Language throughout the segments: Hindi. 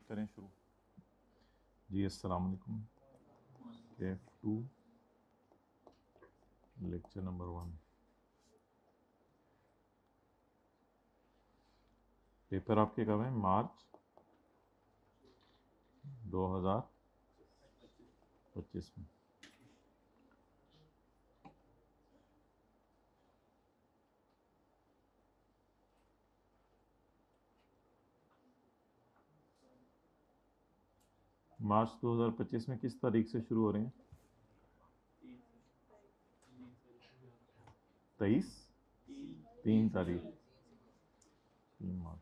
करें शुरू। जी अस्सलाम वालेकुम। F2 lecture number 1। पेपर आपके कब है? मार्च 2025 में। मार्च 2025 में किस तारीख से शुरू हो रहे हैं? 23 3 तारीख 3 मार्च।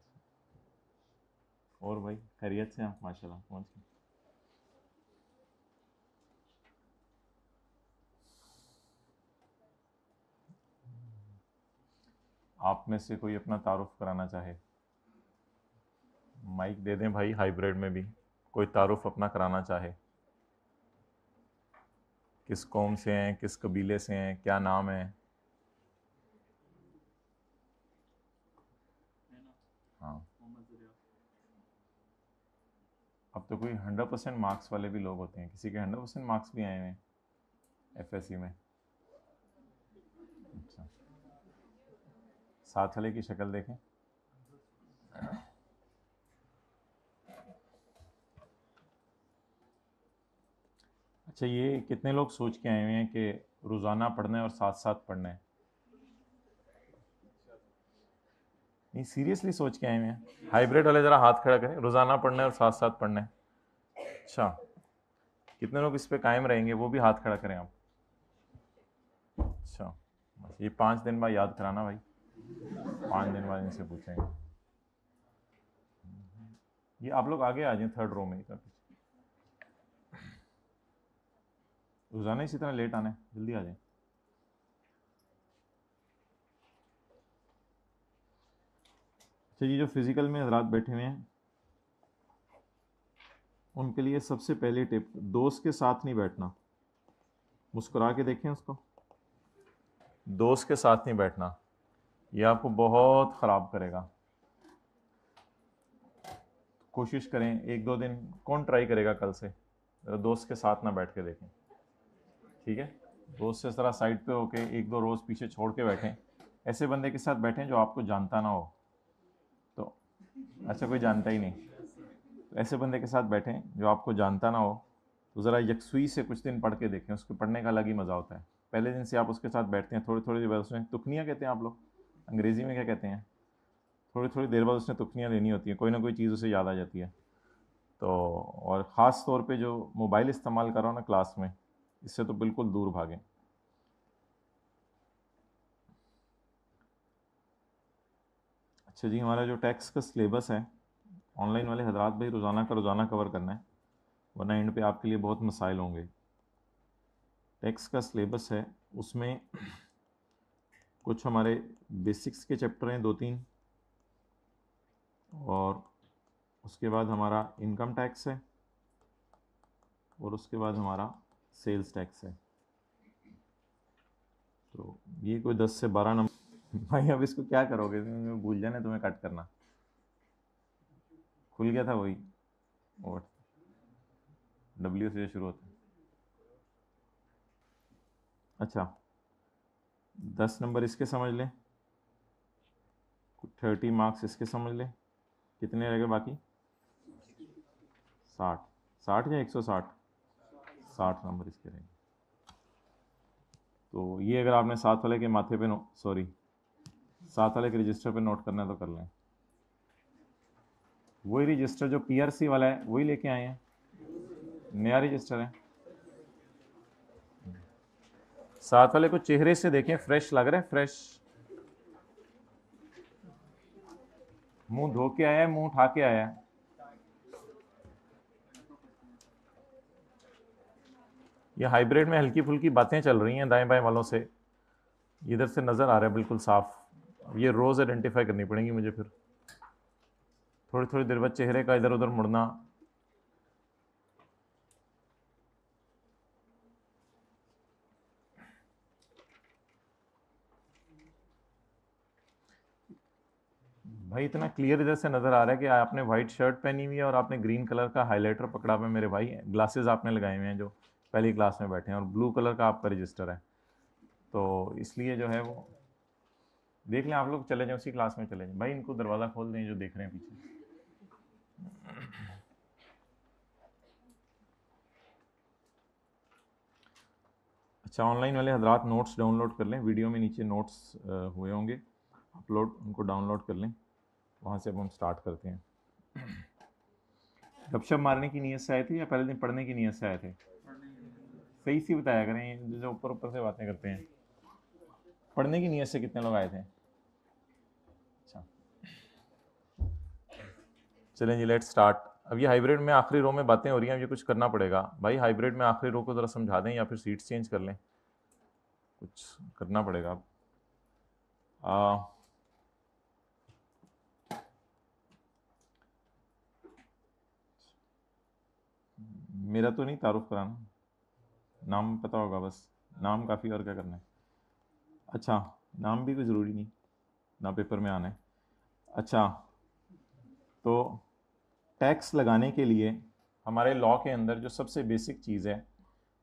और भाई खैरियत से आप? माशाल्लाह पहुँच गए। आप में से कोई अपना तारुफ कराना चाहे? माइक दे दें भाई। हाइब्रिड में भी कोई तारुफ अपना कराना चाहे? किस कौम से हैं, किस कबीले से हैं, क्या नाम है? हाँ, अब तो कोई 100% मार्क्स वाले भी लोग होते हैं। किसी के 100% मार्क्स भी आए हैं एफएससी में। अच्छा, साथ वाले की शक्ल देखें। अच्छा, ये कितने लोग सोच के आए हुए हैं कि रोज़ाना पढ़ना है और साथ साथ पढ़ना है? नहीं, सीरियसली सोच के आए हुए हैं? हाइब्रिड वाले ज़रा हाथ खड़ा करें। रोज़ाना पढ़ना है और साथ साथ पढ़ना है। अच्छा, कितने लोग इस पे कायम रहेंगे वो भी हाथ खड़ा करें आप। अच्छा, बस ये 5 दिन बाद याद कराना भाई। 5 दिन बाद इनसे पूछेंगे। ये आप लोग आगे आ जाएं, थर्ड रो में। रोज़ाना इसी तरह लेट आना है, जल्दी आ जाएं। अच्छा, ये जो फिजिकल में हजरात बैठे हुए हैं उनके लिए सबसे पहली टिप, दोस्त के साथ नहीं बैठना। मुस्कुरा के देखें उसको। दोस्त के साथ नहीं बैठना, ये आपको बहुत ख़राब करेगा। कोशिश करें 1-2 दिन। कौन ट्राई करेगा कल से? ज़रा दोस्त के साथ ना बैठ के देखें, ठीक है? दोस्त से ज़रा साइड पे होके 1-2 रोज़ पीछे छोड़ के बैठें। ऐसे बंदे के साथ बैठें जो आपको जानता ना हो। तो अच्छा, कोई जानता ही नहीं, तो ऐसे बंदे के साथ बैठें जो आपको जानता ना हो। तो ज़रा यकसुई से कुछ दिन पढ़ के देखें, उसके पढ़ने का अलग ही मज़ा होता है। पहले दिन से आप उसके साथ बैठते हैं, थोड़ी थोड़ी देर बाद उसमें तुकनियाँ कहते हैं आप लोग, अंग्रेज़ी में क्या कहते हैं? थोड़ी थोड़ी देर बाद उसने तुकनियाँ लेनी होती हैं, कोई ना कोई चीज़ उसे याद आ जाती है। तो और ख़ास तौर पे जो मोबाइल इस्तेमाल कर रहा हो ना क्लास में, इससे तो बिल्कुल दूर भागें। अच्छा जी, हमारा जो टैक्स का सिलेबस है, ऑनलाइन वाले हजरात भाई रोज़ाना का रोज़ाना कवर करना है, वरना एंड पे आपके लिए बहुत मसाइल होंगे। टैक्स का सिलेबस है, उसमें कुछ हमारे बेसिक्स के चैप्टर हैं 2-3, और उसके बाद हमारा इनकम टैक्स है, और उसके बाद हमारा सेल्स टैक्स है। तो ये कोई 10 से 12 नंबर। भाई अब इसको क्या करोगे? भूल जाने तुम्हें कट करना। खुल गया था वही, और डब्ल्यू से शुरू होता है। अच्छा, 10 नंबर इसके समझ लें, 30 मार्क्स इसके समझ लें। कितने रह गए बाकी? 60। 60 या 160? 60 नंबर इसके रहेंगे। तो ये अगर आपने साथ वाले के माथे पे साथ वाले के रजिस्टर पे नोट करना है तो कर लें। वही रजिस्टर जो पीआरसी वाला है वही लेके आए हैं, नया रजिस्टर है। साथ वाले को चेहरे से देखें, फ्रेश लग रहा है? फ्रेश मुंह धो के आया है, मुंह उठा के आया है? ये हाइब्रिड में हल्की फुल्की बातें चल रही हैं दाएं बाएं वालों से, इधर से नज़र आ रहा है बिल्कुल साफ। अब ये रोज़ आइडेंटिफाई करनी पड़ेंगी मुझे फिर। थोड़ी थोड़ी देर बाद चेहरे का इधर उधर मुड़ना। भाई इतना क्लियर इधर से नज़र आ रहा है कि आपने वाइट शर्ट पहनी हुई है और आपने ग्रीन कलर का हाइलाइटर पकड़ा हुआ है मेरे भाई, ग्लासेस आपने लगाए हुए हैं जो पहली क्लास में बैठे हैं, और ब्लू कलर का आपका रजिस्टर है, तो इसलिए जो है वो देख लें। आप लोग चले जाएं उसी क्लास में चले जाएं भाई, इनको दरवाज़ा खोल दें जो देख रहे हैं पीछे। अच्छा, ऑनलाइन वाले हजरात नोट्स डाउनलोड कर लें, वीडियो में नीचे नोट्स हुए होंगे अपलोड, उनको डाउनलोड कर लें, वहाँ से अब हम स्टार्ट करते हैं। गपशप मारने की नीयत से आए थे या पहले दिन पढ़ने की नीयत से आए थे? सही सी बताया करें, जो ऊपर ऊपर से बातें करते हैं। पढ़ने की नीयत से कितने लोग आए थे? अच्छा, चलें जी, लेट्स स्टार्ट। अब ये हाइब्रिड में आखिरी रो में बातें हो रही हैं, ये कुछ करना पड़ेगा भाई। हाइब्रिड में आखिरी रो को ज़रा समझा दें या फिर सीट्स चेंज कर लें, कुछ करना पड़ेगा अब। मेरा तो नहीं तारुफ कराना, नाम पता होगा बस, नाम काफ़ी, और क्या करना है। अच्छा, नाम भी कोई ज़रूरी नहीं ना पेपर में आना है। अच्छा, तो टैक्स लगाने के लिए हमारे लॉ के अंदर जो सबसे बेसिक चीज़ है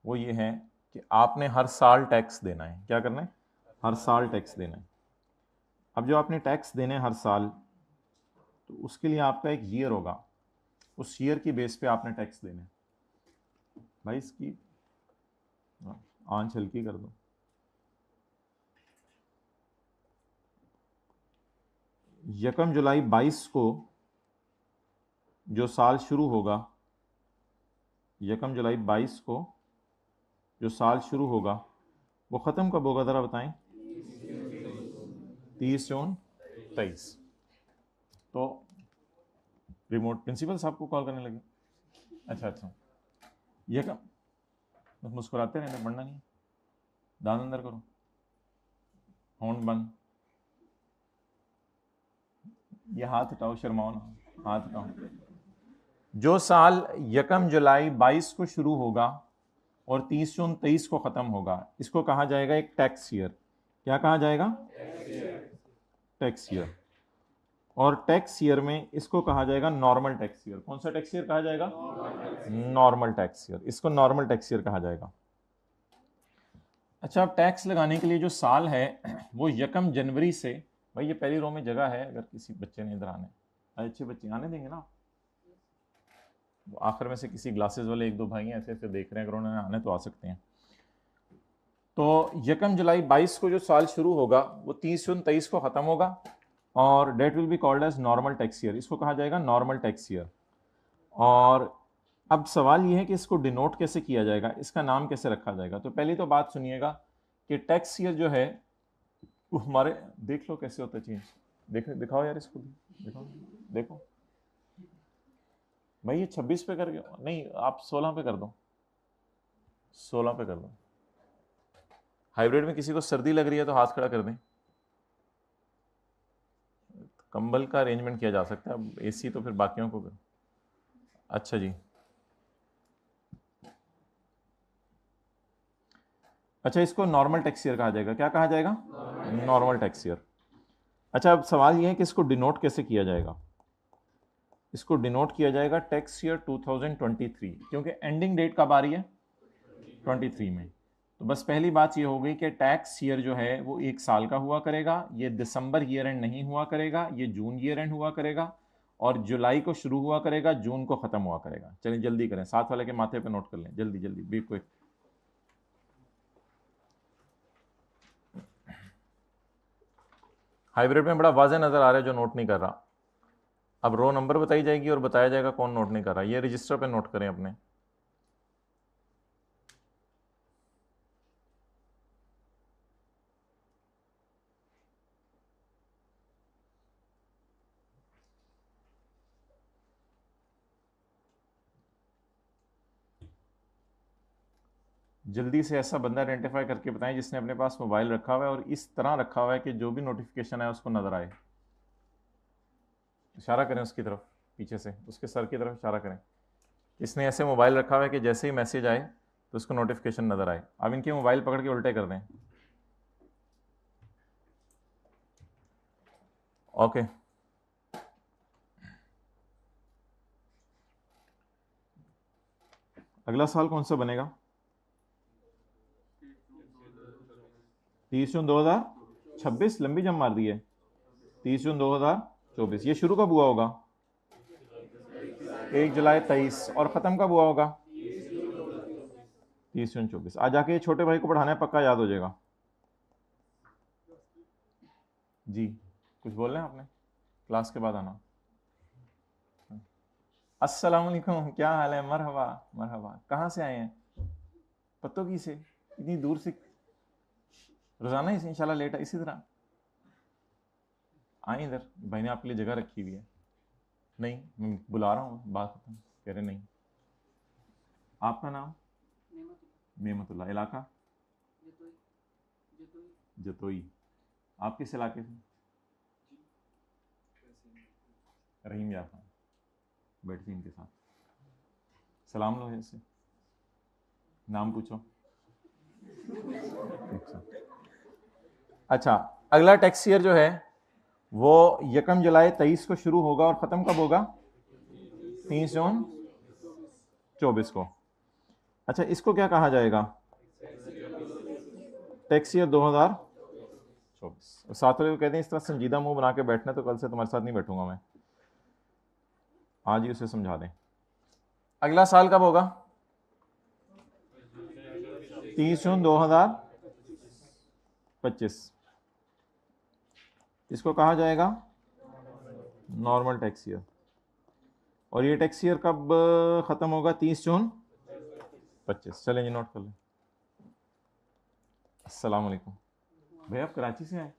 वो ये है कि आपने हर साल टैक्स देना है। क्या करना है? हर साल टैक्स देना है। अब जो आपने टैक्स देने हर साल, तो उसके लिए आपका एक ईयर होगा, उस ईयर की बेस पे आपने टैक्स देना है। भाई इसकी आंच हल्की कर दो। यकम जुलाई 22 को जो साल शुरू होगा, यकम जुलाई 22 को जो साल शुरू होगा वो ख़त्म कब होगा ज़रा बताएं? 30 जून 23। तो रिमोट प्रिंसिपल साहब को कॉल करने लगे। अच्छा अच्छा, यकम, बस मुस्कुराते रहने, पढ़ना नहीं, दांत अंदर करो, होंठ बंद, ये हाथ हटाओ, शर्माओ ना, हाथ हटाओ। जो साल यकम जुलाई 22 को शुरू होगा और 30 जून 23 को ख़त्म होगा, इसको कहा जाएगा एक टैक्स ईयर। क्या कहा जाएगा? Tax year. और टैक्स ईयर में इसको कहा जाएगा नॉर्मल टैक्स ईयर। कौन सा टैक्स ईयर कहा जाएगा? नॉर्मल टैक्स ईयर, इसको नॉर्मल टैक्स ईयर कहा जाएगा। अच्छा, अब टैक्स लगाने के लिए जो साल है वो यकम जनवरी से, भाई ये पहली रो में जगह है, अगर किसी बच्चे ने इधर आने, अच्छे बच्चे आने देंगे ना, आखिर में से किसी ग्लासेस वाले एक दो भाई हैं ऐसे ऐसे देख रहे हैं, अगर उन्होंने आने तो आ सकते हैं। तो यकम जुलाई 22 को जो साल शुरू होगा वो 30 जून 23 को ख़त्म होगा, और that will be called as normal tax year, इसको कहा जाएगा नॉर्मल टैक्स ईयर। और अब सवाल ये है कि इसको डिनोट कैसे किया जाएगा, इसका नाम कैसे रखा जाएगा। तो पहली तो बात सुनिएगा कि टैक्स ईयर जो है वो हमारे, देख लो कैसे होता है चेंज, दिखाओ यार इसको, दिखाओ, देखो भाई ये 26 पे कर गया, नहीं आप 16 पे कर दो, 16 पे कर दो। हाइब्रिड में किसी को सर्दी लग रही है तो हाथ खड़ा कर दें, कंबल का अरेंजमेंट किया जा सकता है, अब एसी तो फिर बाकियों को कर। अच्छा जी, अच्छा इसको नॉर्मल टैक्स ईयर कहा जाएगा। क्या कहा जाएगा? Normal tax year. अच्छा, अब सवाल ये है कि इसको डिनोट कैसे किया जाएगा। इसको डिनोट किया जाएगा टैक्स ईयर 2023, क्योंकि एंडिंग डेट कब आ रही है? 23 में। तो बस पहली बात ये हो गई कि टैक्स ईयर जो है वो एक साल का हुआ करेगा, ये दिसंबर ईयर एंड नहीं हुआ करेगा, ये जून ईयर एंड हुआ करेगा, और जुलाई को शुरू हुआ करेगा, जून को खत्म हुआ करेगा। चलिए जल्दी करें, साथ वाले के माथे पे नोट कर लें, जल्दी जल्दी, बी क्विक। हाइब्रिड में बड़ा वाज़ेह नजर आ रहा है जो नोट नहीं कर रहा। अब रो नंबर बताई जाएगी और बताया जाएगा कौन नोट नहीं कर रहा। ये रजिस्टर पे नोट करें अपने। जल्दी से ऐसा बंदा आइडेंटिफाई करके बताएं जिसने अपने पास मोबाइल रखा हुआ है और इस तरह रखा हुआ है कि जो भी नोटिफिकेशन है उसको नजर आए। इशारा करें उसकी तरफ, पीछे से उसके सर की तरफ इशारा करें। इसने ऐसे मोबाइल रखा हुआ है कि जैसे ही मैसेज आए तो उसको नोटिफिकेशन नजर आए। अब इनके मोबाइल पकड़ के उल्टे कर दें। ओके, अगला साल कौन सा बनेगा? 30 जून 2026, लंबी जम मार दी है। 30 जून 2024, ये शुरू कब हुआ होगा? 1 जुलाई 23, और खत्म कब हुआ होगा? 30 जून 24। आज जाके छोटे भाई को पढ़ाना है, पक्का याद हो जाएगा। जी कुछ बोल रहे हैं आपने? क्लास के बाद आना। अस्सलाम वालेकुम, क्या हाल है? मरहबा मरहबा। कहाँ से आए हैं? पत्तों से, इतनी दूर से? रोजाना ही इंशाल्लाह लेट इसी तरह आए इधर। भाई ने आपके लिए जगह रखी हुई है। नहीं मैं बुला रहा हूँ, बात खत्म। कह रहे नहीं। आपका नाम? नेमतुल्लाह। इलाका? जतोई। आप किस इलाके से? रहीम यार खान। बैठती इनके साथ, सलाम लो ऐसे। नाम पूछो। अच्छा, अगला टैक्स ईयर जो है वो 1 जुलाई 23 को शुरू होगा और ख़त्म कब होगा? 30 जून 24 को। अच्छा, इसको क्या कहा जाएगा? Tax year 2024। साथ वाले को कहते हैं इस तरह संजीदा मुंह बना के बैठना, तो कल से तुम्हारे साथ नहीं बैठूंगा मैं, आज ही उसे समझा दें। अगला साल कब होगा? 30 जून 2025। इसको कहा जाएगा नॉर्मल टैक्स ईयर। और ये टैक्स ईयर कब खत्म होगा? 30 जून 25। चलें जी, नोट कर लें। अस्सलाम वालेकुम। भैया आप कराची से आए?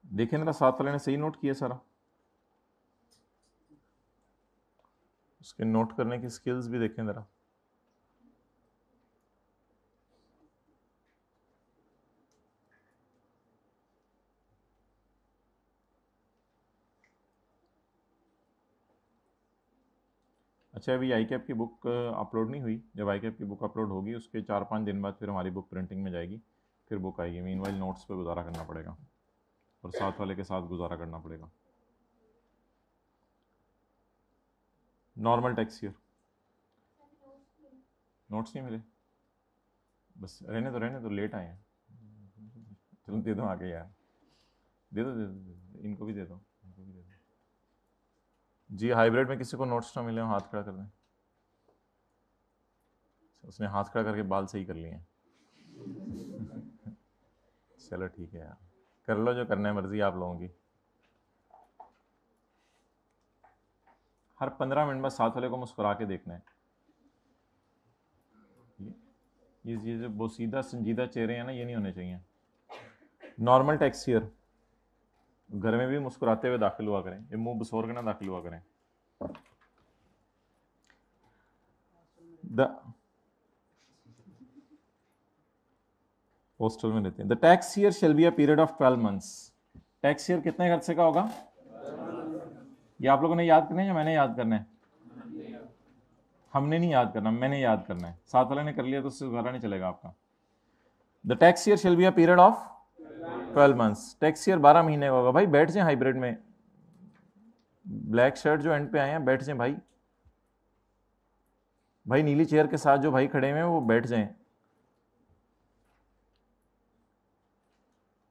देखें जरा, साथ वाले ने सही नोट किया सारा? उसके नोट करने की स्किल्स भी देखें जरा। अच्छा, अभी आई कैप की बुक अपलोड नहीं हुई। जब आई कैप की बुक अपलोड होगी उसके 4-5 दिन बाद फिर हमारी बुक प्रिंटिंग में जाएगी, फिर बुक आएगी। मीनवाइल नोट्स पे गुजारा करना पड़ेगा और साथ वाले के साथ गुजारा करना पड़ेगा। नॉर्मल टैक्स ईयर नोट्स नहीं मिले? बस रहने दो, लेट आए हैं। चलो दे दो आगे यार, दे दो, इनको भी दे दो। जी, हाइब्रिड में किसी को नोट्स ना मिले हो हाथ खड़ा कर दें। उसने हाथ खड़ा करके बाल सही कर लिए हैं। चलो ठीक है यार, कर लो जो करना है, मर्जी आप लोगों की। हर 15 मिनट बाद साथ वाले को मुस्कुरा के देखना है। ये जो बोसीदा संजीदा चेहरे हैं ना, ये नहीं होने चाहिए। नॉर्मल टैक्स ईयर, घर में भी मुस्कुराते हुए दाखिल हुआ करें, ये मुंह बसोर के ना दाखिल हुआ करें। हॉस्टल में रहते हैं। The tax year shall be a period of 12 months. Tax year कितने खर्चे का होगा? ये आप लोगों ने याद करना है या मैंने याद करना है? हमने नहीं याद करना, मैंने याद करना है। साथ वाले ने कर लिया तो उससे दोबारा नहीं चलेगा आपका। The tax year shall be a period of 12 months. Tax year 12 महीने का होगा। भाई बैठ जाए हाइब्रिड में, ब्लैक शर्ट जो एंड पे आए हैं बैठ जाए भाई। भाई नीली चेयर के साथ जो भाई खड़े हुए हैं वो बैठ जाएं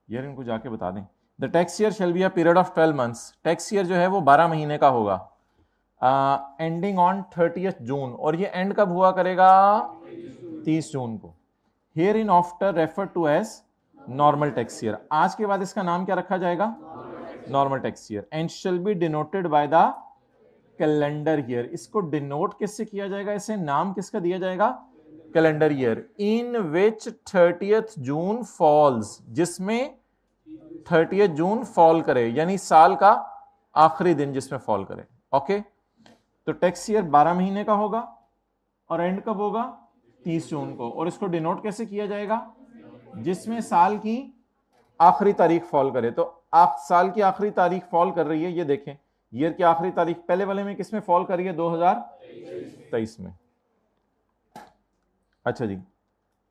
यार, इनको जाके बता दें। The tax year shall be a period of 12 months. Tax year जो है वो 12 महीने का होगा, एंडिंग ऑन 30 जून। और ये एंड कब हुआ करेगा? 30 जून को। Hereinafter refer to as normal tax year. आज के बाद इसका नाम क्या रखा जाएगा? Normal tax year. And shall be denoted by the calendar year. इसको डिनोट किससे किया जाएगा? इसे नाम किसका दिया जाएगा? Calendar year. In which 30th June falls, जिसमें 30 जून फॉल करे, यानी साल का आखिरी दिन जिसमें फॉल करे। ओके, तो टैक्स ईयर 12 महीने का होगा और एंड कब होगा? 30 जून को। और इसको डिनोट कैसे किया जाएगा? जिसमें साल की आखिरी तारीख फॉल करे। तो आप साल की आखिरी तारीख फॉल कर रही है, ये देखें, ईयर की आखिरी तारीख पहले वाले में किसमें फॉल कर रही है? 2023 में। अच्छा जी,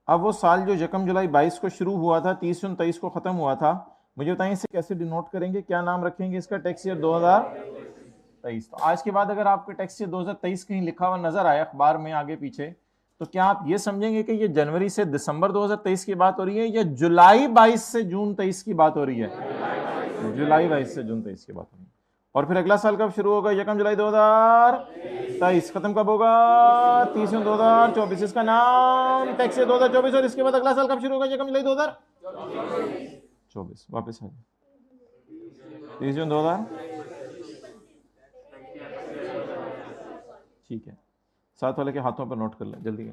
अब वो साल जो 1 जुलाई 22 को शुरू हुआ था, 30 जून 23 को खत्म हुआ था, मुझे बताएं इसे कैसे डिनोट करेंगे, क्या नाम रखेंगे इसका? Tax year 2023। तो आज के बाद अगर आपके टैक्स ईयर 2023 कहीं लिखा हुआ नजर आया अखबार में आगे पीछे, तो क्या आप ये समझेंगे कि ये जनवरी से दिसंबर 2023 की बात हो रही है या जुलाई 22 से जून 23 की बात हो रही है? जुलाई 22 से जून 23 की बात हो रही है। और फिर अगला साल कब शुरू होगा? 1 जुलाई 2023। खत्म कब होगा? 30 जून 2024। इसका नाम टैक्स ईयर 2024। और इसके बाद अगला साल कब शुरू होगा? 1 जुलाई 2024। वापस आ 30 जून 2000। ठीक है, साथ वाले के हाथों पर नोट कर लें जल्दी।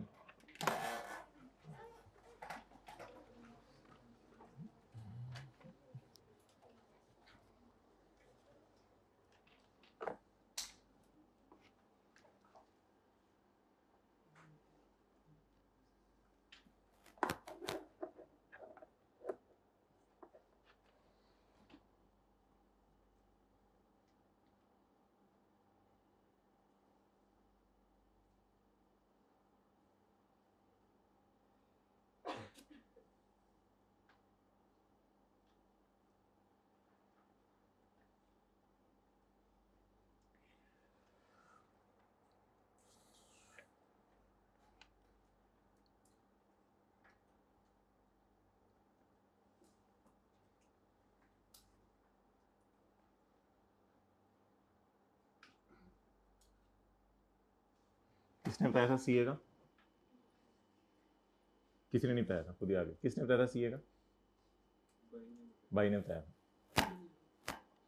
किसने बताया था सीए का? किसी ने नहीं बताया था, खुद ही आ गए। किसने बताया था सीए का? भाई ने बताया था,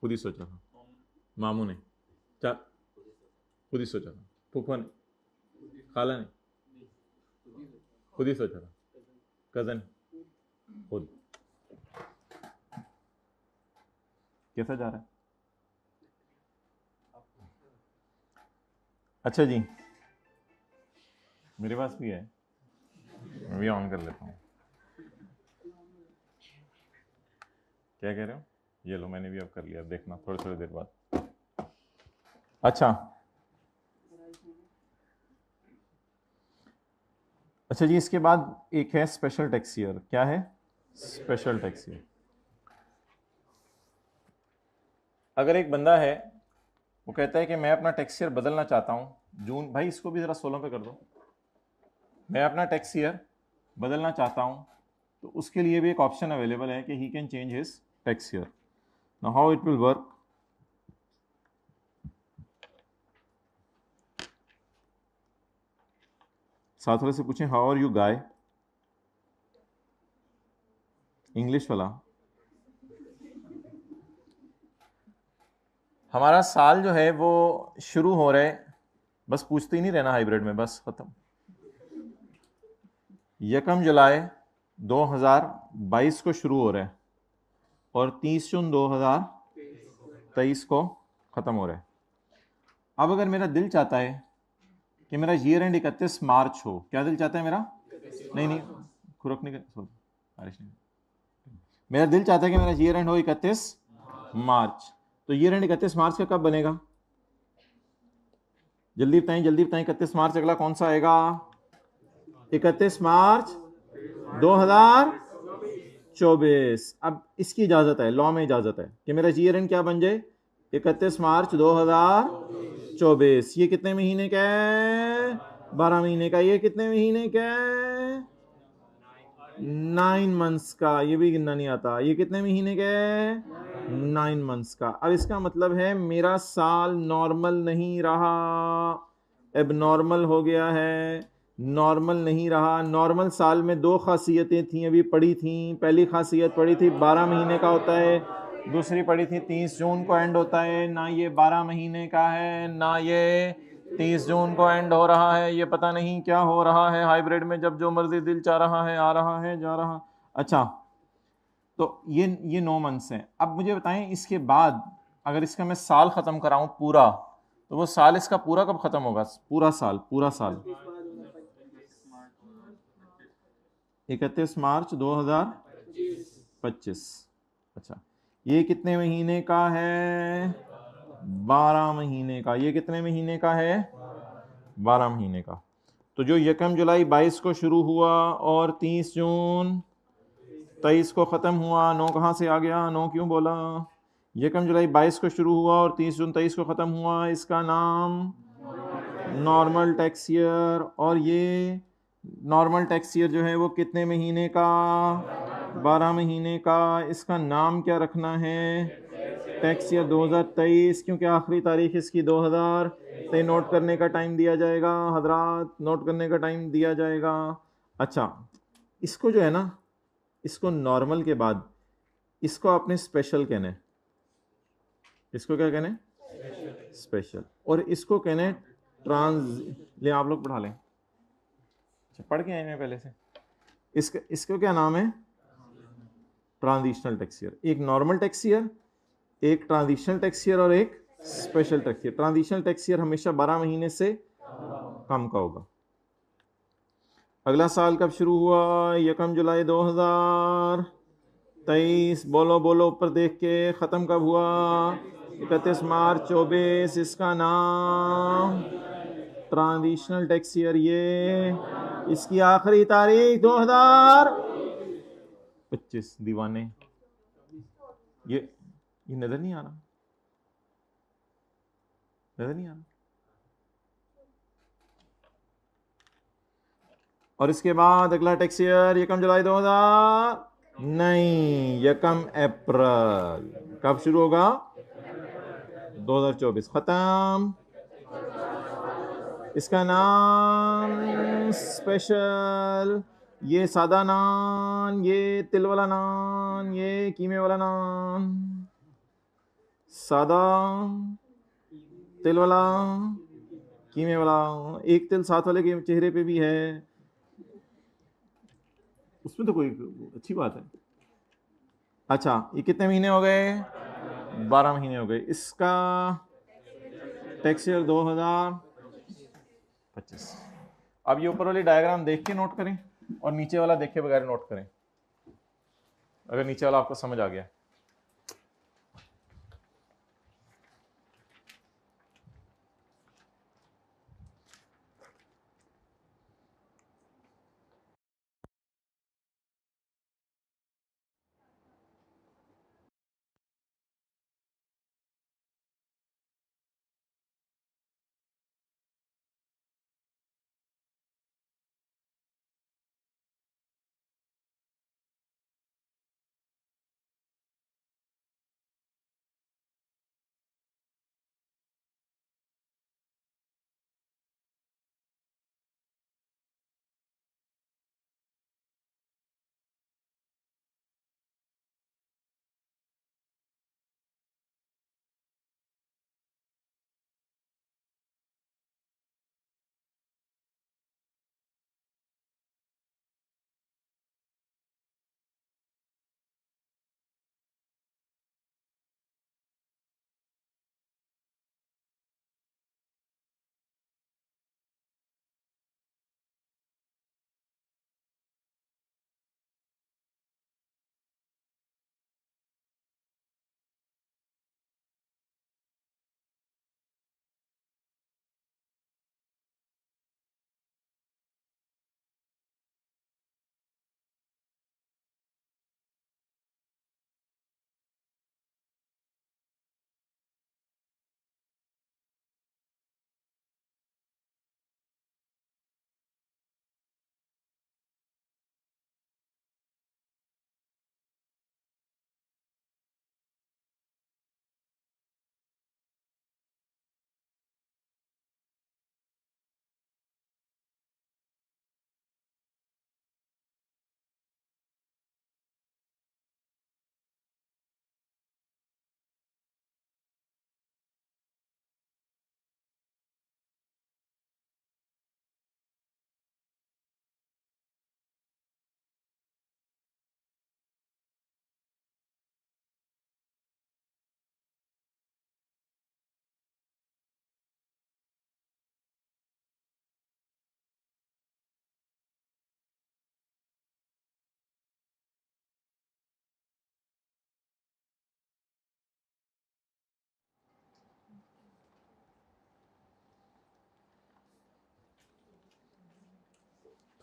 खुद ही सोचा था। मामू ने खुद ही सोचा था। फूफा ने? खाला ने? खुद ही सोचा था। कजन? खुद। कैसा जा रहा है? अच्छा जी, मेरे पास भी है, मैं भी ऑन कर लेता हूँ। क्या कह रहे हो? ये लो, मैंने भी अब कर लिया, देखना थोड़ी थोड़ी देर बाद। अच्छा जी, इसके बाद एक है स्पेशल टैक्स ईयर। क्या है? Special tax year. अगर एक बंदा है, वो कहता है कि मैं अपना टैक्स ईयर बदलना चाहता हूँ जून, भाई इसको भी ज़रा 16 पे कर दो, मैं अपना टैक्स ईयर बदलना चाहता हूँ, तो उसके लिए भी एक ऑप्शन अवेलेबल है कि he can change his tax year. Now how it will work? साथ वाले से पूछें how are you guy, English वाला। हमारा साल जो है वो शुरू हो रहा है, बस पूछते ही नहीं रहना हाइब्रिड में, बस खत्म। 1 जुलाई 2022 को शुरू हो रहा है और 30 जून 2023 को खत्म हो रहा है। अब अगर मेरा दिल चाहता है कि मेरा ईयर एंड 31 मार्च हो, क्या दिल चाहता है मेरा? नहीं, खुरक नहीं, बारिश नहीं। मेरा दिल चाहता है कि मेरा ईयर एंड हो 31 मार्च। तो ईयर एंड 31 मार्च का कब बनेगा? जल्दी बताएं, जल्दी बताएं। 31 मार्च अगला कौन सा आएगा? 31 मार्च 2024। अब इसकी इजाजत है, लॉ में इजाजत है कि मेरा ईयर एंड क्या बन जाए? 31 मार्च 2024। ये कितने महीने का है? 12 महीने का। ये कितने महीने का है? 9 मंथ्स का। ये भी गिनना नहीं आता। ये कितने महीने का है? 9 मंथ्स का। अब इसका मतलब है मेरा साल नॉर्मल नहीं रहा, एबनॉर्मल हो गया है। नॉर्मल नहीं रहा। नॉर्मल साल में 2 खासियतें थी, अभी पढ़ी थी। पहली खासियत पढ़ी थी 12 महीने का होता है, दूसरी पढ़ी थी 30 जून को एंड होता है। ना ये 12 महीने का है, ना ये 30 जून को एंड हो रहा है। ये पता नहीं क्या हो रहा है हाइब्रिड में, जब जो मर्जी दिल चाह रहा है आ रहा है जा रहा। अच्छा, तो ये 9 मंथ्स हैं। अब मुझे बताएं इसके बाद अगर इसका मैं साल ख़त्म कराऊं पूरा, तो वो साल इसका पूरा कब ख़त्म होगा? पूरा साल, पूरा साल 31 मार्च 2025। अच्छा, ये कितने महीने का है? 12 महीने का। ये कितने महीने का है? 12 महीने का। तो जो 1 जुलाई 22 को शुरू हुआ और 30 जून 23 को ख़त्म हुआ, 9 कहाँ से आ गया? 9 क्यों बोला? 1 जुलाई 22 को शुरू हुआ और 30 जून 23 को ख़त्म हुआ, इसका नाम नॉर्मल टैक्स ईयर। और ये नॉर्मल टैक्स ईयर जो है वो कितने महीने का? 12 महीने का। इसका नाम क्या रखना है? टैक्स ईयर 2023, क्योंकि आखिरी तारीख इसकी 2000 से नोट करने का टाइम दिया जाएगा हजरात, नोट करने का टाइम दिया जाएगा। अच्छा, इसको जो है ना, इसको नॉर्मल के बाद इसको आपने स्पेशल कहना है। इसको क्या कहना है? स्पेशल। और इसको कहना है ट्रांस। ले आप लोग पढ़ा लें। अच्छा, पढ़ के आए हैं पहले से। इसको क्या नाम है? Transitional tax year. एक नॉर्मल टैक्स ईयर, एक ट्रांजिशनल टैक्स ईयर और एक special tax year. Transitional tax year हमेशा 12 महीने से कम का होगा। अगला साल कब शुरू हुआ? 1 जुलाई 2023। बोलो बोलो ऊपर देख के। ख़त्म कब हुआ? 31 मार्च 24। इसका नाम ट्रांजिशनल टैक्स ईयर। ये इसकी आखिरी तारीख 2025। दीवाने, ये नजर नहीं आ रहा? नजर नहीं आ रहा? और इसके बाद अगला टैक्स ईयर 1 जुलाई 2000 नहीं, 1 अप्रैल। कब शुरू होगा? 2024 खत्म। इसका नाम स्पेशल। ये सादा नान, ये तिल वाला नान, ये कीमे वाला नान। सादा, तिल वाला, कीमे वाला। एक तिल साथ वाले के चेहरे पे भी है, उसमें तो कोई अच्छी बात है। अच्छा, ये कितने महीने हो गए? 12 महीने हो गए। इसका टैक्स ईयर 2025। अब ये ऊपर वाली डायग्राम देख के नोट करें और नीचे वाला देखे बगैर नोट करें, अगर नीचे वाला आपको समझ आ गया।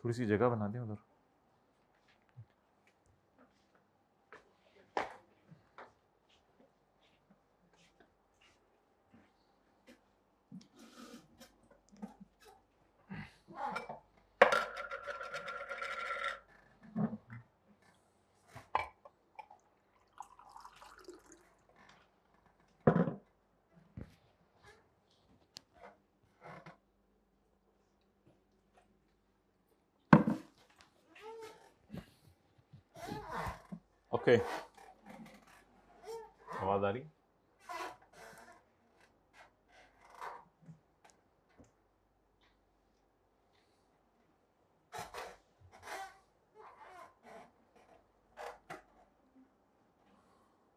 थोड़ी सी जगह बना दें उधर। ओके, आवाज आ रही?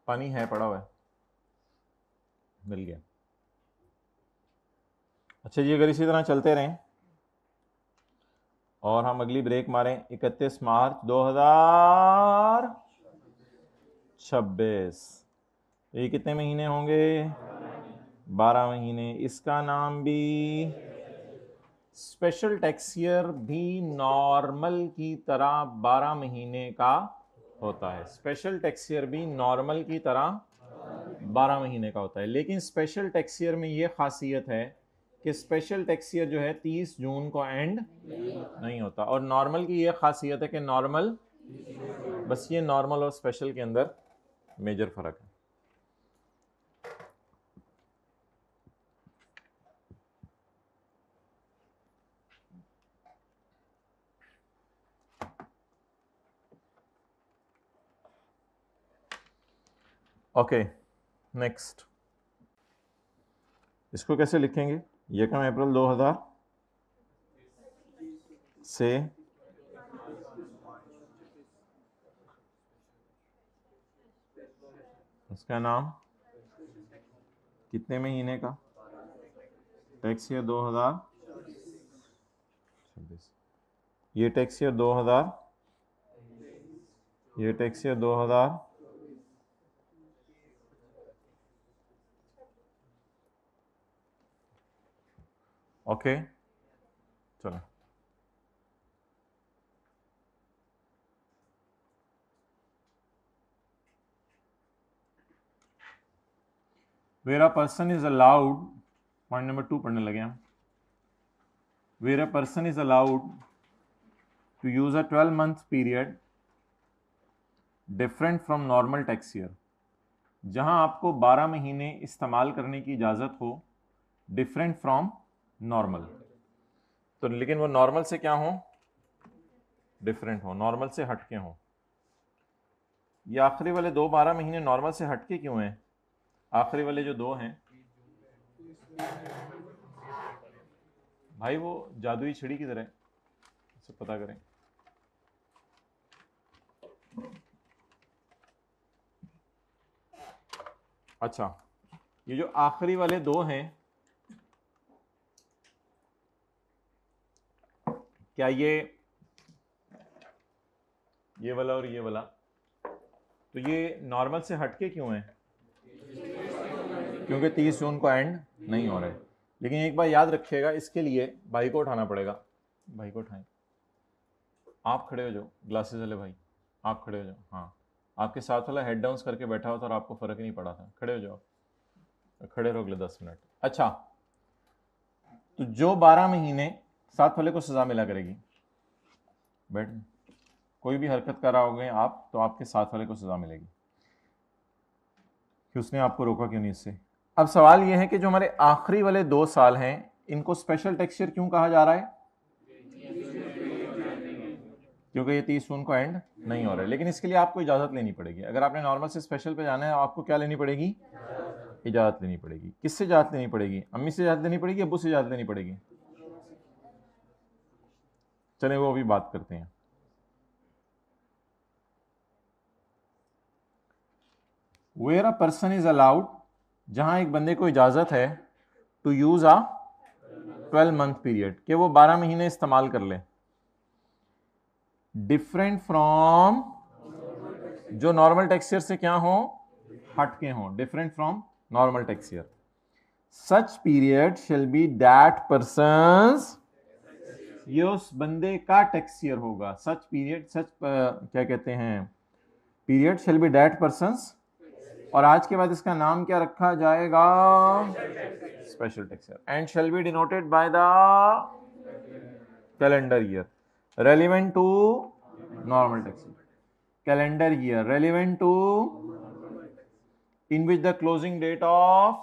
पानी है, पड़ा हुआ है, मिल गया। अच्छा जी, अगर इसी तरह चलते रहें और हम अगली ब्रेक मारें 31 मार्च 2026, ये कितने महीने होंगे? 12 महीने। इसका नाम भी स्पेशल टैक्स ईयर भी नॉर्मल की तरह 12 महीने का होता है। स्पेशल टैक्स ईयर भी नॉर्मल की तरह 12 महीने का होता है, लेकिन स्पेशल टैक्स ईयर में ये खासियत है कि स्पेशल टैक्स ईयर जो है 30 जून को एंड नहीं होता, और नॉर्मल की ये खासियत है कि नॉर्मल, बस ये नॉर्मल और स्पेशल के अंदर मेजर फर्क है। ओके, नेक्स्ट, इसको कैसे लिखेंगे? 1 अप्रैल 2000 से उसका नाम कितने महीने का? Tax year 2026। ये टैक्स ईयर 2000, ये टैक्स ईयर 2000, ओके। चलो, where a person is allowed, point number 2 पढ़ने लगे हम। where a person is allowed to use a 12-month period different from normal tax year, जहां आपको 12 महीने इस्तेमाल करने की इजाजत हो डिफरेंट फ्रॉम नॉर्मल। तो लेकिन वो नॉर्मल से क्या हो? डिफरेंट हो, नॉर्मल से हटके हो। ये आखिरी वाले 12 महीने नॉर्मल से हटके क्यों हैं? आखिरी वाले जो 2 हैं भाई, वो जादुई छिड़ी की तरह, इसे पता करें। अच्छा, ये जो आखिरी वाले 2 हैं, क्या ये वाला और ये वाला, तो ये नॉर्मल से हटके क्यों है? क्योंकि 30 जून को एंड नहीं हो रहा है। लेकिन एक बार याद रखिएगा, इसके लिए भाई को उठाना पड़ेगा। भाई को उठाएं, आप खड़े हो जाओ, ग्लासेस वाले भाई आप खड़े हो जाओ। हाँ, आपके साथ वाला हेड डाउन करके बैठा हो तो आपको फर्क नहीं पड़ा था। खड़े हो जाओ, खड़े रहो अगले 10 मिनट। अच्छा, तो जो 12 महीने साथ वाले को सजा मिला करेगी, बैठ, कोई भी हरकत कर रहा होगे आप तो आपके साथ वाले को सजा मिलेगी कि उसने आपको रोका क्यों नहीं इससे। अब सवाल यह है कि जो हमारे आखिरी वाले 2 साल हैं, इनको स्पेशल टैक्स ईयर क्यों कहा जा रहा है? क्योंकि ये 30 जून को एंड नहीं हो रहा है। लेकिन इसके लिए आपको इजाजत लेनी पड़ेगी। अगर आपने नॉर्मल से स्पेशल पे जाना है, आपको क्या लेनी पड़ेगी? इजाजत लेनी पड़ेगी। किससे इजाजत लेनी पड़ेगी? अम्मी से इजाजत लेनी पड़ेगी, अब्बू से इजाजत लेनी पड़ेगी? चलें वो अभी बात करते हैं। Where a person is allowed, जहां एक बंदे को इजाजत है to use a 12-month period, कि वो 12 महीने इस्तेमाल कर ले, डिफरेंट फ्रॉम, जो नॉर्मल टैक्स ईयर से क्या हो? हटके हो, different from normal tax year. Such period shall be that persons ये उस बंदे का टैक्स ईयर होगा। सच पीरियड, सच क्या कहते हैं, period shall be that persons, और आज के बाद इसका नाम क्या रखा जाएगा, special tax year, and shall be denoted by the calendar year relevant to normal tax year, calendar year relevant to in which the closing date of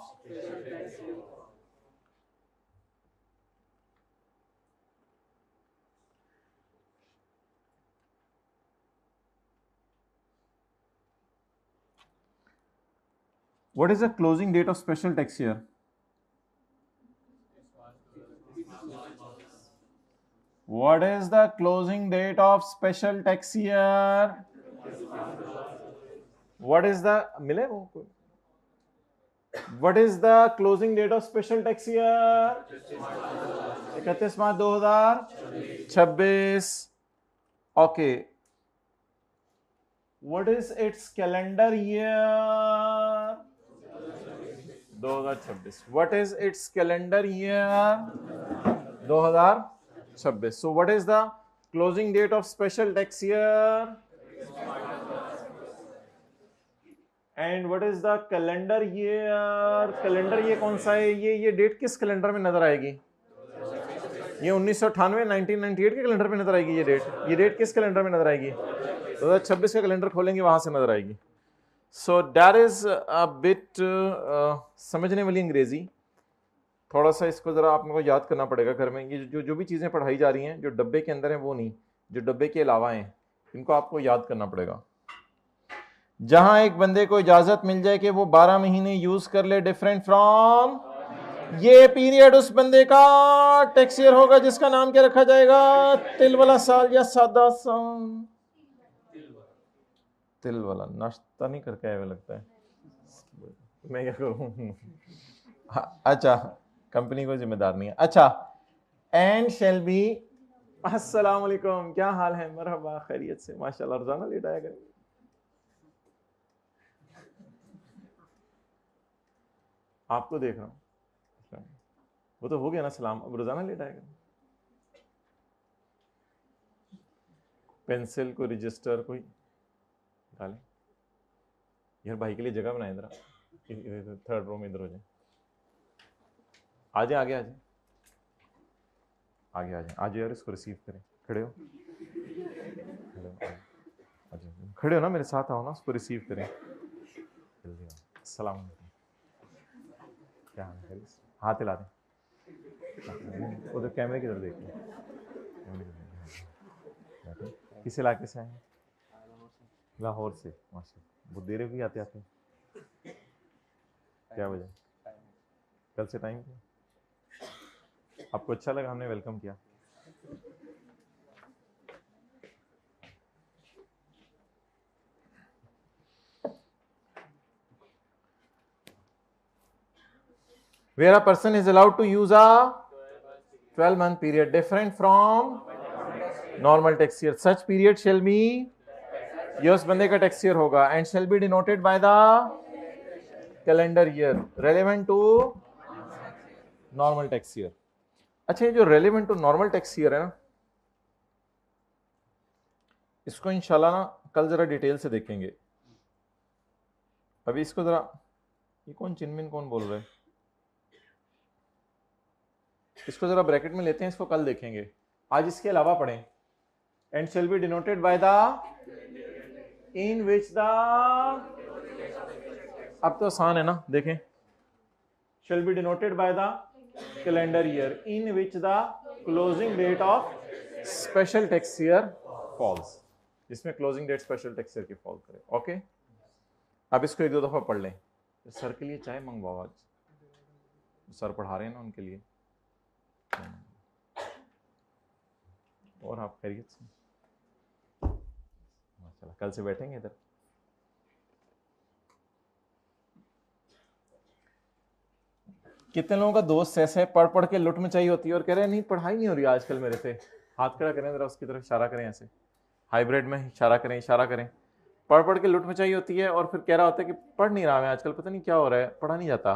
what is the closing date of special tax year? What is the closing date of special tax year? What is the मिले वो, what is the closing date of special tax year? 31 March 2026. Okay. What is its calendar year? 2026. What is its calendar year? 2026. So what is the closing date of special tax year? And what is the calendar year? Calendar ये कौन सा है? ये डेट किस कैलेंडर में नजर आएगी? ये 1998 1998 के कैलेंडर में नजर आएगी ये डेट किस कैलेंडर में नजर आएगी? 2026 का कैलेंडर खोलेंगे वहां से नजर आएगी। So that is a bit समझने वाली अंग्रेजी, थोड़ा सा इसको जरा आपको याद करना पड़ेगा घर में। ये जो भी चीजें पढ़ाई जा रही हैं जो डब्बे के अंदर है वो नहीं, जो डब्बे के अलावा हैं इनको आपको याद करना पड़ेगा। जहां एक बंदे को इजाजत मिल जाए कि वो 12 महीने यूज कर ले डिफरेंट फ्रॉम, ये पीरियड उस बंदे का टैक्स ईयर होगा जिसका नाम क्या रखा जाएगा? तिल वाला साल या सादा साल। तिल वाला नाश्ता नहीं करके आया हुआ लगता है, मैं क्या करूं? अच्छा, कंपनी को जिम्मेदार नहीं है। अच्छा, एंड शैल बी, अस्सलाम वालेकुम, क्या हाल है? मरहबा, खैरियत से, माशाल्लाह। रोजाना लेट आया करें। आपको देख रहा हूँ, वो तो हो गया ना सलाम, अब रोजाना लेट आएगा। पेंसिल को रजिस्टर कोई डालें यार, भाई के लिए जगह बनाए जरा, थर्ड रो में इधर हो जाए। आजे आगे आजे आगे आजे आज यार, इसको रिसीव करें। खड़े हो, खड़े हो ना, मेरे साथ आओ ना, उसको रिसीव करें। सलाम, क्या हाल है? हाथ हिला दें, उधर कैमरे की तरफ देखिए। किस इलाके से आए हैं? लाहौर से, माशाल्लाह। बहुत देर भी आते आते। क्या वजह? कल से टाइम किया? आपको अच्छा लगा हमने वेलकम किया? Where a person is allowed to use a 12-month period different from normal tax year. Such period shall be, ये उस बंदे का टैक्स ईयर होगा, and shall be denoted by the calendar year relevant to normal tax year. अच्छा, ये जो relevant to normal tax year है ना, इसको इंशाल्लाह ना कल जरा डिटेल से देखेंगे। अभी इसको जरा, ये कौन चिनमिन कौन बोल रहा है, इसको जरा ब्रैकेट में लेते हैं, इसको कल देखेंगे। आज इसके अलावा पढ़ें, and shall be denoted by the, in which the, अब तो आसान है ना, देखें, shall be denoted by the calendar year in which the closing date of special tax year falls, जिसमें closing date special tax year की फॉल करे। ओके, अब इसको एक दो दफा पढ़ लें। सर के लिए चाय मंगवाओ, आज सर पढ़ा रहे हैं ना उनके लिए। और आप खैरियत से? माशाल्लाह, कल से बैठेंगे इधर। कितने लोगों का दोस्त ऐसे पढ़ पढ़ के लुट मचाई होती है और कह रहे हैं नहीं पढ़ाई नहीं हो रही आजकल मेरे से। हाथ खड़ा करें जरा, उसकी तरफ इशारा करें, ऐसे हाइब्रिड में इशारा करें, इशारा करें। पढ़ पढ़ के लुट मचाई होती है और फिर कह रहा होता है कि पढ़ नहीं रहा मैं आजकल, पता नहीं क्या हो रहा है, पढ़ा नहीं जाता।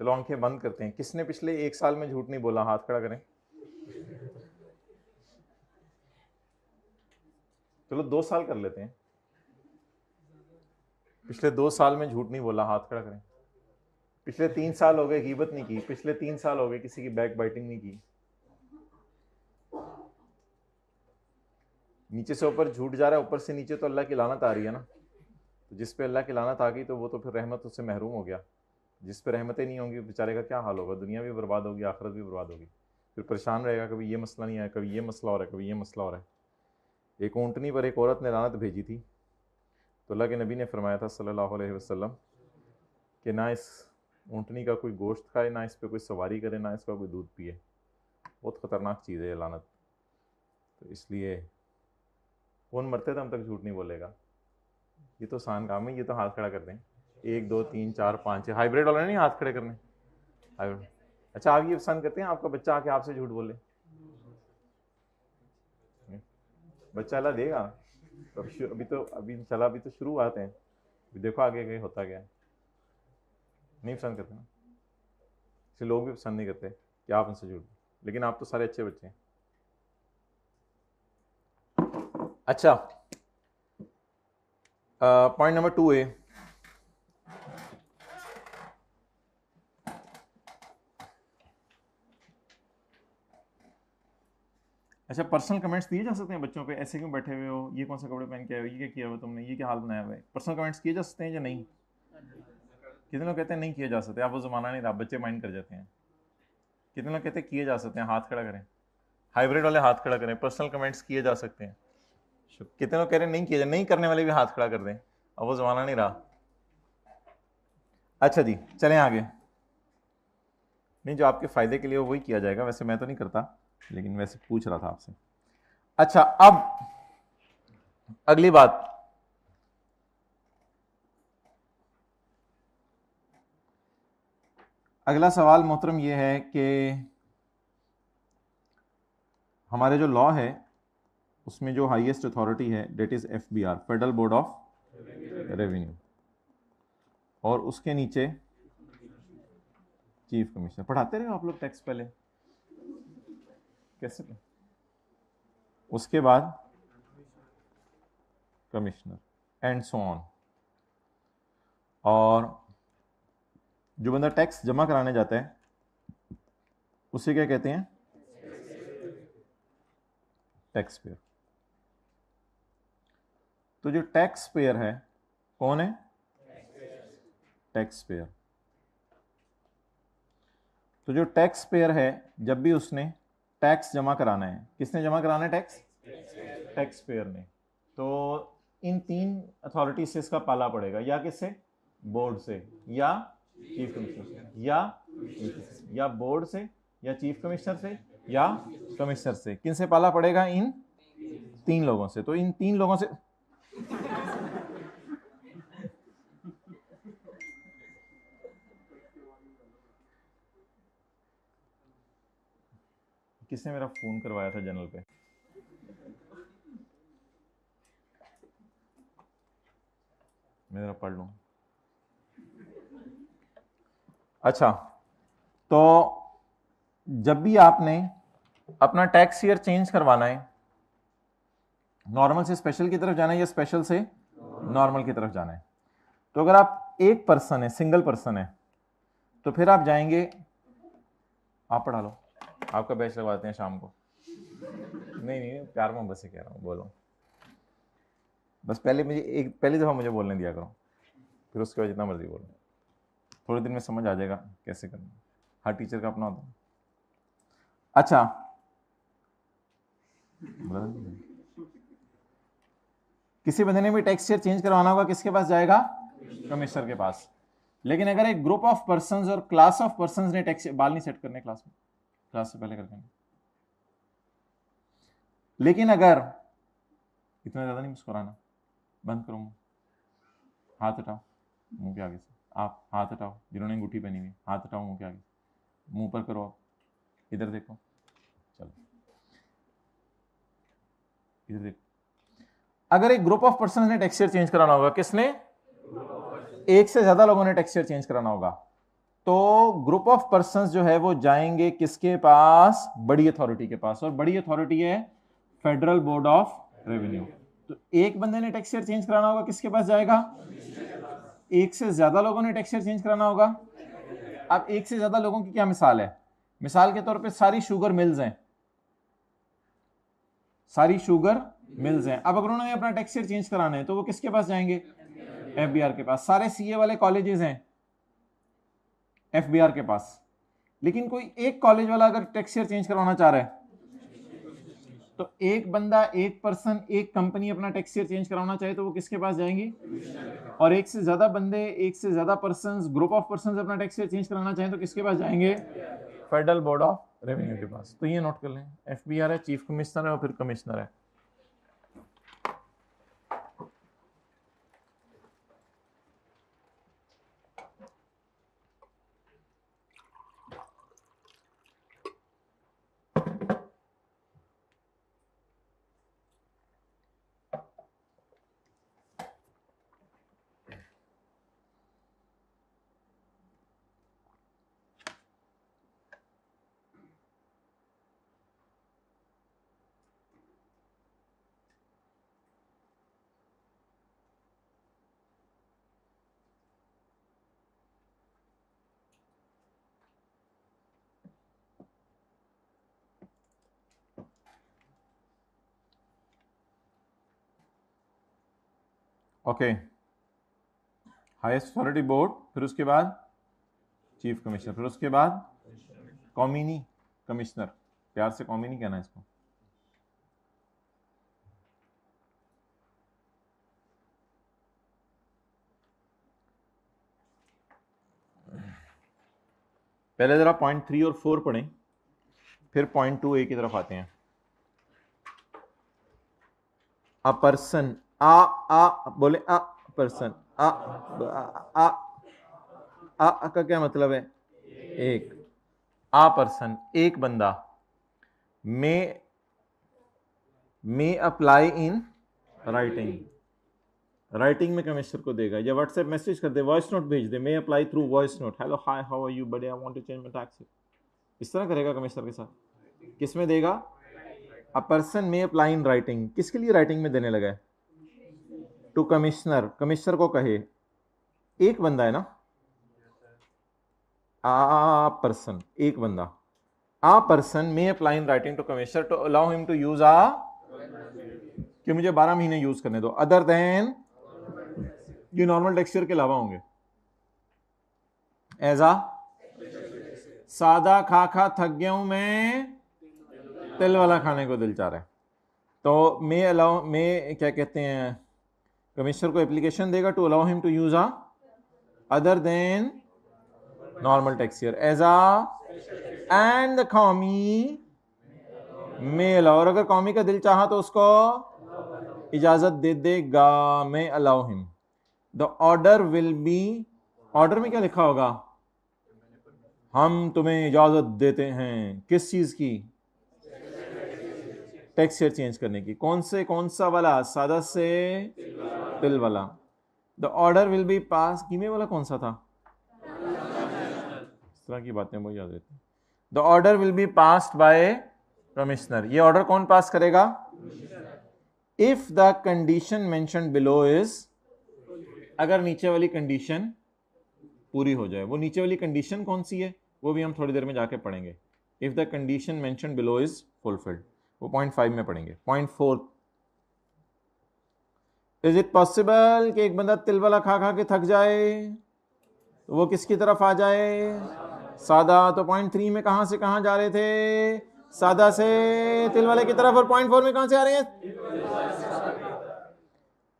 चलो आंखें बंद करते हैं। किसने पिछले 1 साल में झूठ नहीं बोला, हाथ खड़ा करें। चलो 2 साल कर लेते हैं। पिछले 2 साल में झूठ नहीं बोला, हाथ खड़ा करें। पिछले 3 साल हो गए गीबत नहीं की, पिछले 3 साल हो गए किसी की बैक बाइटिंग नहीं की। नीचे से ऊपर झूठ जा रहा है, ऊपर से नीचे तो अल्लाह की लानत आ रही है ना। तो जिस पे अल्लाह की लानत आ गई तो वो तो फिर रहमत उससे महरूम हो गया। जिस पे रहमतें नहीं होंगी बेचारे का क्या हाल होगा, दुनिया भी बर्बाद होगी, आखिरत भी बर्बाद होगी। फिर परेशान रहेगा, कभी ये मसला नहीं आया, कभी ये मसला हो रहा है, कभी ये मसला हो रहा है। एक ऊँटनी पर एक औरत ने लानत भेजी थी, तो अल्लाह के नबी ने फरमाया था सल्लल्लाहु अलैहि वसल्लम कि ना इस ऊँटनी का कोई गोश्त खाए, ना इस पर कोई सवारी करे, ना इसका कोई दूध पिए। बहुत ख़तरनाक चीज़ है ये लानत। तो इसलिए कौन मरते दम तक झूठ नहीं बोलेगा। ये तो आसान काम है, ये तो हाथ खड़ा कर दें। 1 2 3 4 5 हाइब्रिड वाले नहीं हाथ खड़े करने, हाइब्रिड। अच्छा, आप ये पसंद करते हैं आपका बच्चा आके आपसे झूठ बोले? बच्चा अल्लाह देगा। तो अभी तो शुरुआत है, अभी देखो आगे आगे होता क्या है। नहीं पसंद करते ना, इसलिए लोग भी पसंद नहीं करते कि आप उनसे झूठ, लेकिन आप तो सारे अच्छे बच्चे हैं। अच्छा, पॉइंट नंबर 2 है, अच्छा पर्सनल कमेंट्स दिए जा सकते हैं बच्चों पे, ऐसे क्यों बैठे हुए हो, ये कौन सा कपड़े पहन के आए हो, ये क्या किया हुआ तुमने, ये क्या हाल बनाया हुआ है। पर्सनल कमेंट्स किए जा सकते हैं या नहीं? कितने लोग कहते हैं नहीं किए जा सकते, आप वो ज़माना नहीं रहा, बच्चे माइंड कर जाते हैं। कितने लोग कहते हैं किए जा सकते हैं, हाथ खड़ा करें। हाइब्रिड वाले हाथ खड़ा करें, पर्सनल कमेंट्स किए जा सकते हैं। कितने लोग कह रहे हैं नहीं किए, नहीं करने वाले भी हाथ खड़ा कर दें, अब वो ज़माना नहीं रहा। अच्छा जी, चलें आगे। नहीं, जो आपके फ़ायदे के लिए वही किया जाएगा, वैसे मैं तो नहीं करता, लेकिन वैसे पूछ रहा था आपसे। अच्छा, अब अगली बात, अगला सवाल मोहतरम ये है कि हमारे जो लॉ है उसमें जो हाईएस्ट अथॉरिटी है that is FBR, federal board of revenue, और उसके नीचे चीफ कमिश्नर। पढ़ाते रहे आप लोग टैक्स पहले कैसे, उसके बाद कमिश्नर एंड सो ऑन। और जो बंदा टैक्स जमा कराने जाता है उसे क्या कहते हैं? Tax payer. तो जो टैक्स पेयर है कौन है? Tax payer. तो जो टैक्स पेयर है, जब भी उसने टैक्स जमा कराना है, किसने जमा कराना है टैक्स? टैक्स पेयर ने। तो इन 3 अथॉरिटी से इसका पाला पड़ेगा, या किससे? बोर्ड से, या चीफ कमिश्नर से, या बोर्ड से, या चीफ कमिश्नर से, या कमिश्नर से। किन से पाला पड़ेगा? इन 3 लोगों से। तो इन 3 लोगों से किसने मेरा फोन करवाया था जनरल पे? मैं जरा पढ़ लूं। अच्छा, तो जब भी आपने अपना टैक्स ईयर चेंज करवाना है, नॉर्मल से स्पेशल की तरफ जाना है या स्पेशल से नॉर्मल की तरफ जाना है, तो अगर आप एक पर्सन है, सिंगल पर्सन है, तो फिर आप जाएंगे, आप पढ़ा लो, आपका बैच लगवाते हैं शाम को। नहीं, प्यार मोहब्बत से कह रहा हूँ, बोलो बस। पहली दफ़ा मुझे बोलने दिया करो, फिर उसके बाद जितना मर्जी बोलो। थोड़े दिन में समझ आ जाएगा कैसे करना, हर टीचर का अपना होता है। अच्छा, किसी बंदे ने भी टैक्स ईयर चेंज करवाना होगा, किसके पास जाएगा? कमिश्नर के पास। लेकिन अगर एक ग्रुप ऑफ पर्संस और क्लास ऑफ पर्संस ने टैक्स, बाल नहीं सेट करने क्लास में, क्लास से पहले कर देंगे। लेकिन अगर इतना ज्यादा नहीं मुस्कुराना, बंद करो, हाथ हटाओ मुंह के आगे से, आप हाथ हटाओ, जिन्होंने अंगूठी पहनी हुई हाथ हटाओ मुंह के आगे, मुंह पर करो, आप इधर देखो, चलो इधर देखो। अगर एक ग्रुप ऑफ पर्सन ने टैक्स ईयर चेंज कराना होगा, किसने? एक से ज्यादा लोगों ने टैक्स ईयर चेंज कराना होगा, तो ग्रुप ऑफ पर्संस जो है वो जाएंगे किसके पास? बड़ी अथॉरिटी के पास, और बड़ी अथॉरिटी है फेडरल बोर्ड ऑफ रेवेन्यू। तो एक बंदे ने टैक्स ईयर चेंज कराना होगा, किसके पास जाएगा? एक से ज्यादा लोगों ने टैक्स ईयर चेंज कराना होगा। अब एक से ज्यादा लोगों की क्या मिसाल है? मिसाल के तौर पे सारी शुगर मिल्स हैं, सारी शुगर मिल्स हैं। अब अगर उन्होंने अपना टैक्स ईयर चेंज कराना है तो वो किसके पास जाएंगे? एफबीआर के पास। सारे सीए वाले कॉलेजेस हैं एफबीआर के पास, लेकिन कोई एक कॉलेज वाला अगर टैक्स ईयर चेंज करवाना चाह रहा है तो एक बंदा, एक पर्सन, एक कंपनी अपना टैक्स ईयर चेंज कराना चाहे तो वो किसके पास जाएंगी? और एक से ज्यादा बंदे, एक से ज्यादा पर्संस, ग्रुप ऑफ पर्संस अपना टैक्स ईयर चेंज कराना चाहें तो किसके पास जाएंगे? फेडरल बोर्ड ऑफ रेवेन्यू के पास। तो ये नोट कर लें, एफबीआर है, चीफ कमिश्नर है और फिर कमिश्नर है। ओके, हाईएस्ट अथॉरिटी बोर्ड, फिर उसके बाद चीफ कमिश्नर, फिर उसके बाद कॉमिनी कमिश्नर। प्यार से कॉमिनी कहना है इसको। पहले जरा पॉइंट 3 और 4 पढ़ें, फिर पॉइंट 2A की तरफ आते हैं। अ पर्सन, आ बोले, अ पर्सन, आ का क्या मतलब है? एक। आ पर्सन, एक बंदा, मे अप्लाई इन राइटिंग, राइटिंग में कमिश्नर को देगा, या व्हाट्सएप मैसेज कर दे, वॉइस नोट भेज दे, may apply through voice note, hello hi how are you बड़े, I want to change my tax. इस तरह करेगा कमिश्नर के साथ। किस में देगा? A person may apply in writing. किसके लिए राइटिंग में देने लगा है? टू कमिश्नर, कमिश्नर को कहे। एक बंदा है ना, आ पर्सन, एक बंदा। A person may apply in writing to commissioner to allow him to use कि मुझे 12 महीने यूज करने दो, अदर देन, ये नॉर्मल टैक्स ईयर के अलावा होंगे। ऐसा सादा खा खा थक गया हूं मैं, तिल वाला खाने को दिल चाह रहा है, तो मे अलाउ, मे क्या कहते हैं, कमिश्नर को एप्लीकेशन देगा to allow him to use other than normal tax year as and the कॉमी मे अलाउ। और अगर कौमी का दिल चाहा तो उसको इजाजत दे देगा, मे allow him. The order will B, order में क्या लिखा होगा? हम तुम्हें इजाजत देते हैं किस चीज की? टैक्स ईयर चेंज करने की। कौन से, कौन सा वाला? सादा से तिल वाला। द ऑर्डर विल बी पास, कीमे वाला कौन सा था? इस तरह की बातें मुझे याद रहती। The order will be passed by commissioner. ये ऑर्डर कौन पास करेगा? If the condition mentioned below is, अगर नीचे वाली कंडीशन पूरी हो जाए। वो नीचे वाली कंडीशन कौन सी है वो भी हम थोड़ी देर में जाके पढ़ेंगे। If the condition mentioned below is fulfilled, वो पॉइंट 5 में पढ़ेंगे। पॉइंट 4, इज इट पॉसिबल कि एक बंदा तिल वाला खा खा के थक जाए तो वो किसकी तरफ आ जाए? सादा। तो पॉइंट 3 में कहां से कहां जा रहे थे? सादा से तिल वाले की तरफ। और पॉइंट 4 में कहां से आ रहे हैं?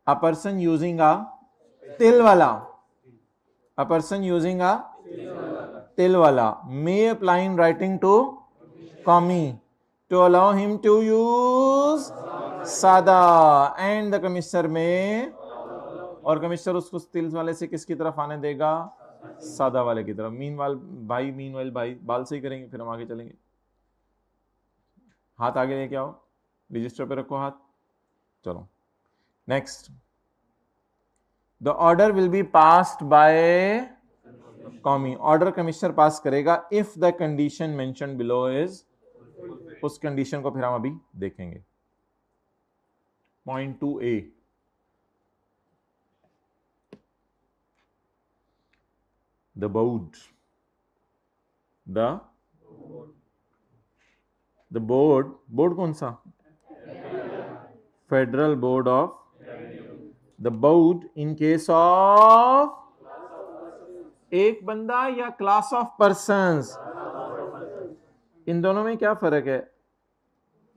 अ पर्सन यूजिंग अ तिल वाला, अ पर्सन यूजिंग अ तिल वाला may apply in writing to कॉमी to allow him to use सादा एंड द कमिश्नर में, और कमिश्नर उसको तिल वाले से किसकी तरफ आने देगा? सादा वाले की तरफ। मीनवाइल भाई बाल से ही करेंगे, फिर हम आगे चलेंगे। हाथ आगे लेके आओ, रजिस्टर पे रखो हाथ। चलो next. The order will be passed by कॉमी। ऑर्डर कमिश्नर पास करेगा if the condition mention below is, उस कंडीशन को फिर हम अभी देखेंगे। Point 2A, the board, the board, board कौन सा? Federal board of, the board in case of एक बंदा या क्लास ऑफ पर्संस, इन दोनों में क्या फर्क है?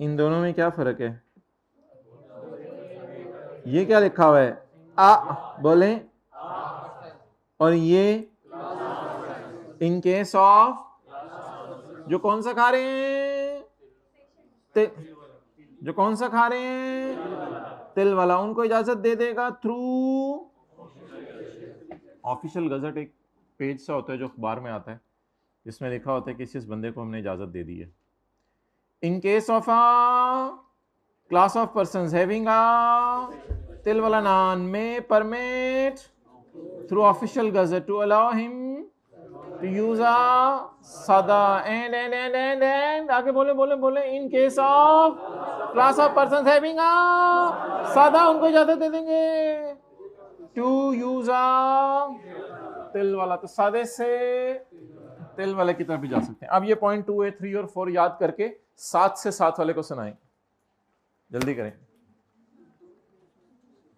इन दोनों में क्या फर्क है? ये क्या लिखा हुआ है? आ बोले, और ये इन केस ऑफ, जो कौन सा खा रहे हैं? जो कौन सा खा रहे हैं? तिल वाला, उनको इजाजत दे देगा थ्रू ऑफिशियल गजट। एक पेज सा होता है जो अखबार में आता है, जिसमें लिखा होता है कि इस बंदे को हमने इजाजत दे दी है। In case of a class of persons having a तिल वाला नान में permit through official gazette to allow him to use a सादा एंड आगे बोले बोले बोले in case of class of persons having a सादा, उनको इजाजत दे देंगे टू यूज अ तिल वाला। तो सादे से तिल वाले की तरफ भी जा सकते हैं। अब ये पॉइंट 2A, 3 और 4 याद करके 7 से 7 वाले को सुनाएं, जल्दी करें।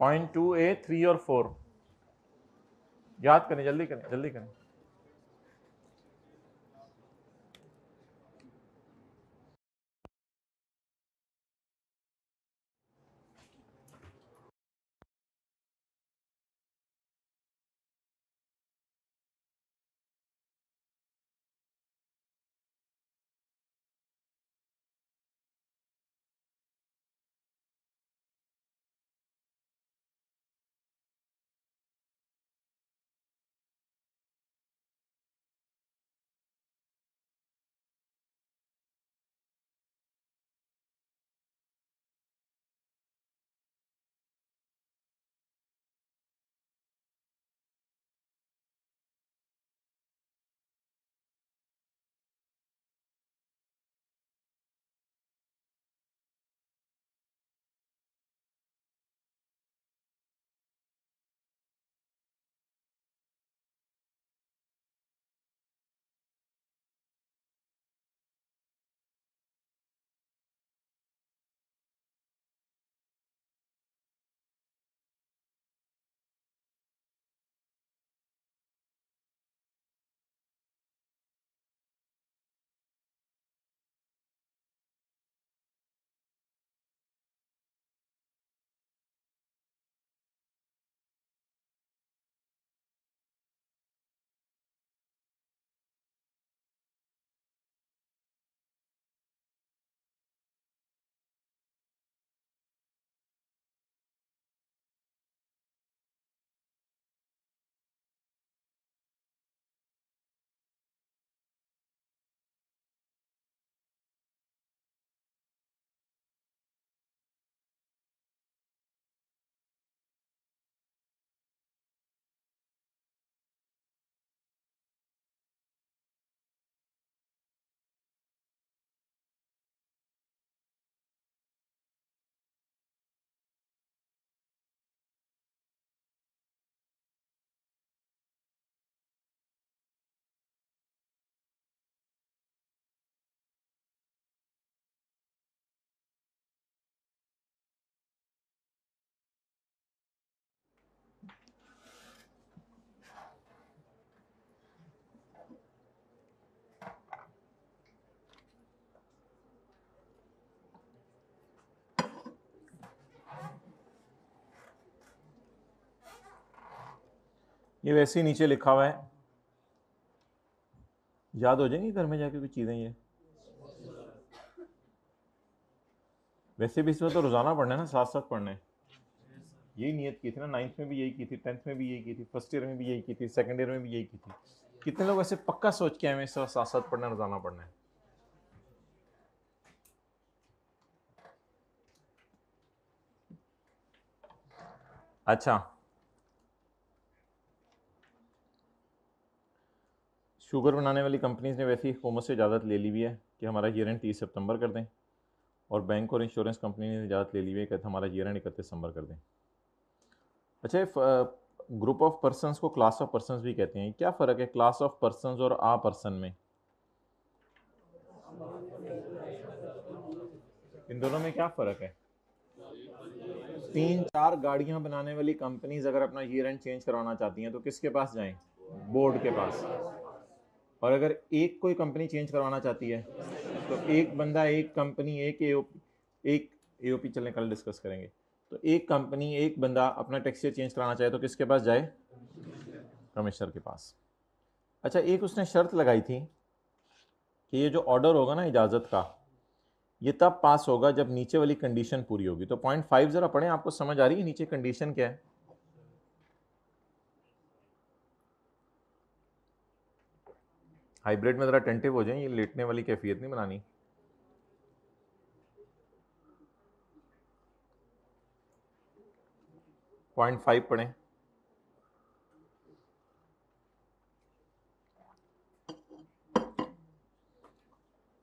पॉइंट 2A, 3 और 4 याद करें, जल्दी करें, जल्दी करें। ये वैसे ही नीचे लिखा हुआ है, याद हो जाएंगी घर में जाके कुछ चीजें। ये वैसे भी इसमें तो रोजाना पढ़ना है ना, साथ साथ पढ़ना है। यही नियत की थी ना, 9th में भी यही की थी, 10th में भी यही की थी, फर्स्ट ईयर में भी यही की थी, सेकंड ईयर में भी यही की थी। कितने लोग ऐसे पक्का सोच के हमें साथ साथ पढ़ना, रोजाना पढ़ना है? अच्छा, शुगर बनाने वाली कंपनीज ने वैसे ही हुकूमत से इजाज़त ले ली हुई है कि हमारा ईयर एंड 30 सितंबर कर दें, और बैंक और इंश्योरेंस कंपनी ने इजाज़त ले ली हुई है कि हमारा ईयर एंड 31 दिसंबर कर दें। अच्छा, ग्रुप ऑफ पर्सनस को क्लास ऑफ पर्सनस भी कहते हैं, क्या फ़र्क है क्लास ऑफ पर्सनस और आ पर्सन में? इन दोनों में क्या फ़र्क है? 3-4 गाड़ियां बनाने वाली कंपनीज अगर अपना ईयर एंड चेंज करवाना चाहती हैं तो किसके पास जाएं? बोर्ड के पास। और अगर एक कोई कंपनी चेंज करवाना चाहती है तो एक बंदा, एक कंपनी, एक एओपी चलें कल डिस्कस करेंगे, तो एक कंपनी, एक बंदा अपना टैक्स ईयर चेंज कराना चाहे तो किसके पास जाए? कमिश्नर के पास। अच्छा, एक उसने शर्त लगाई थी कि ये जो ऑर्डर होगा ना इजाज़त का, ये तब पास होगा जब नीचे वाली कंडीशन पूरी होगी। तो पॉइंट 5 जरा पढ़ें, आपको समझ आ रही है नीचे कंडीशन क्या है? हाइब्रिड में जरा अटेंटिव हो जाए, ये लेटने वाली कैफियत नहीं बनानी। पॉइंट 5 पढ़ें।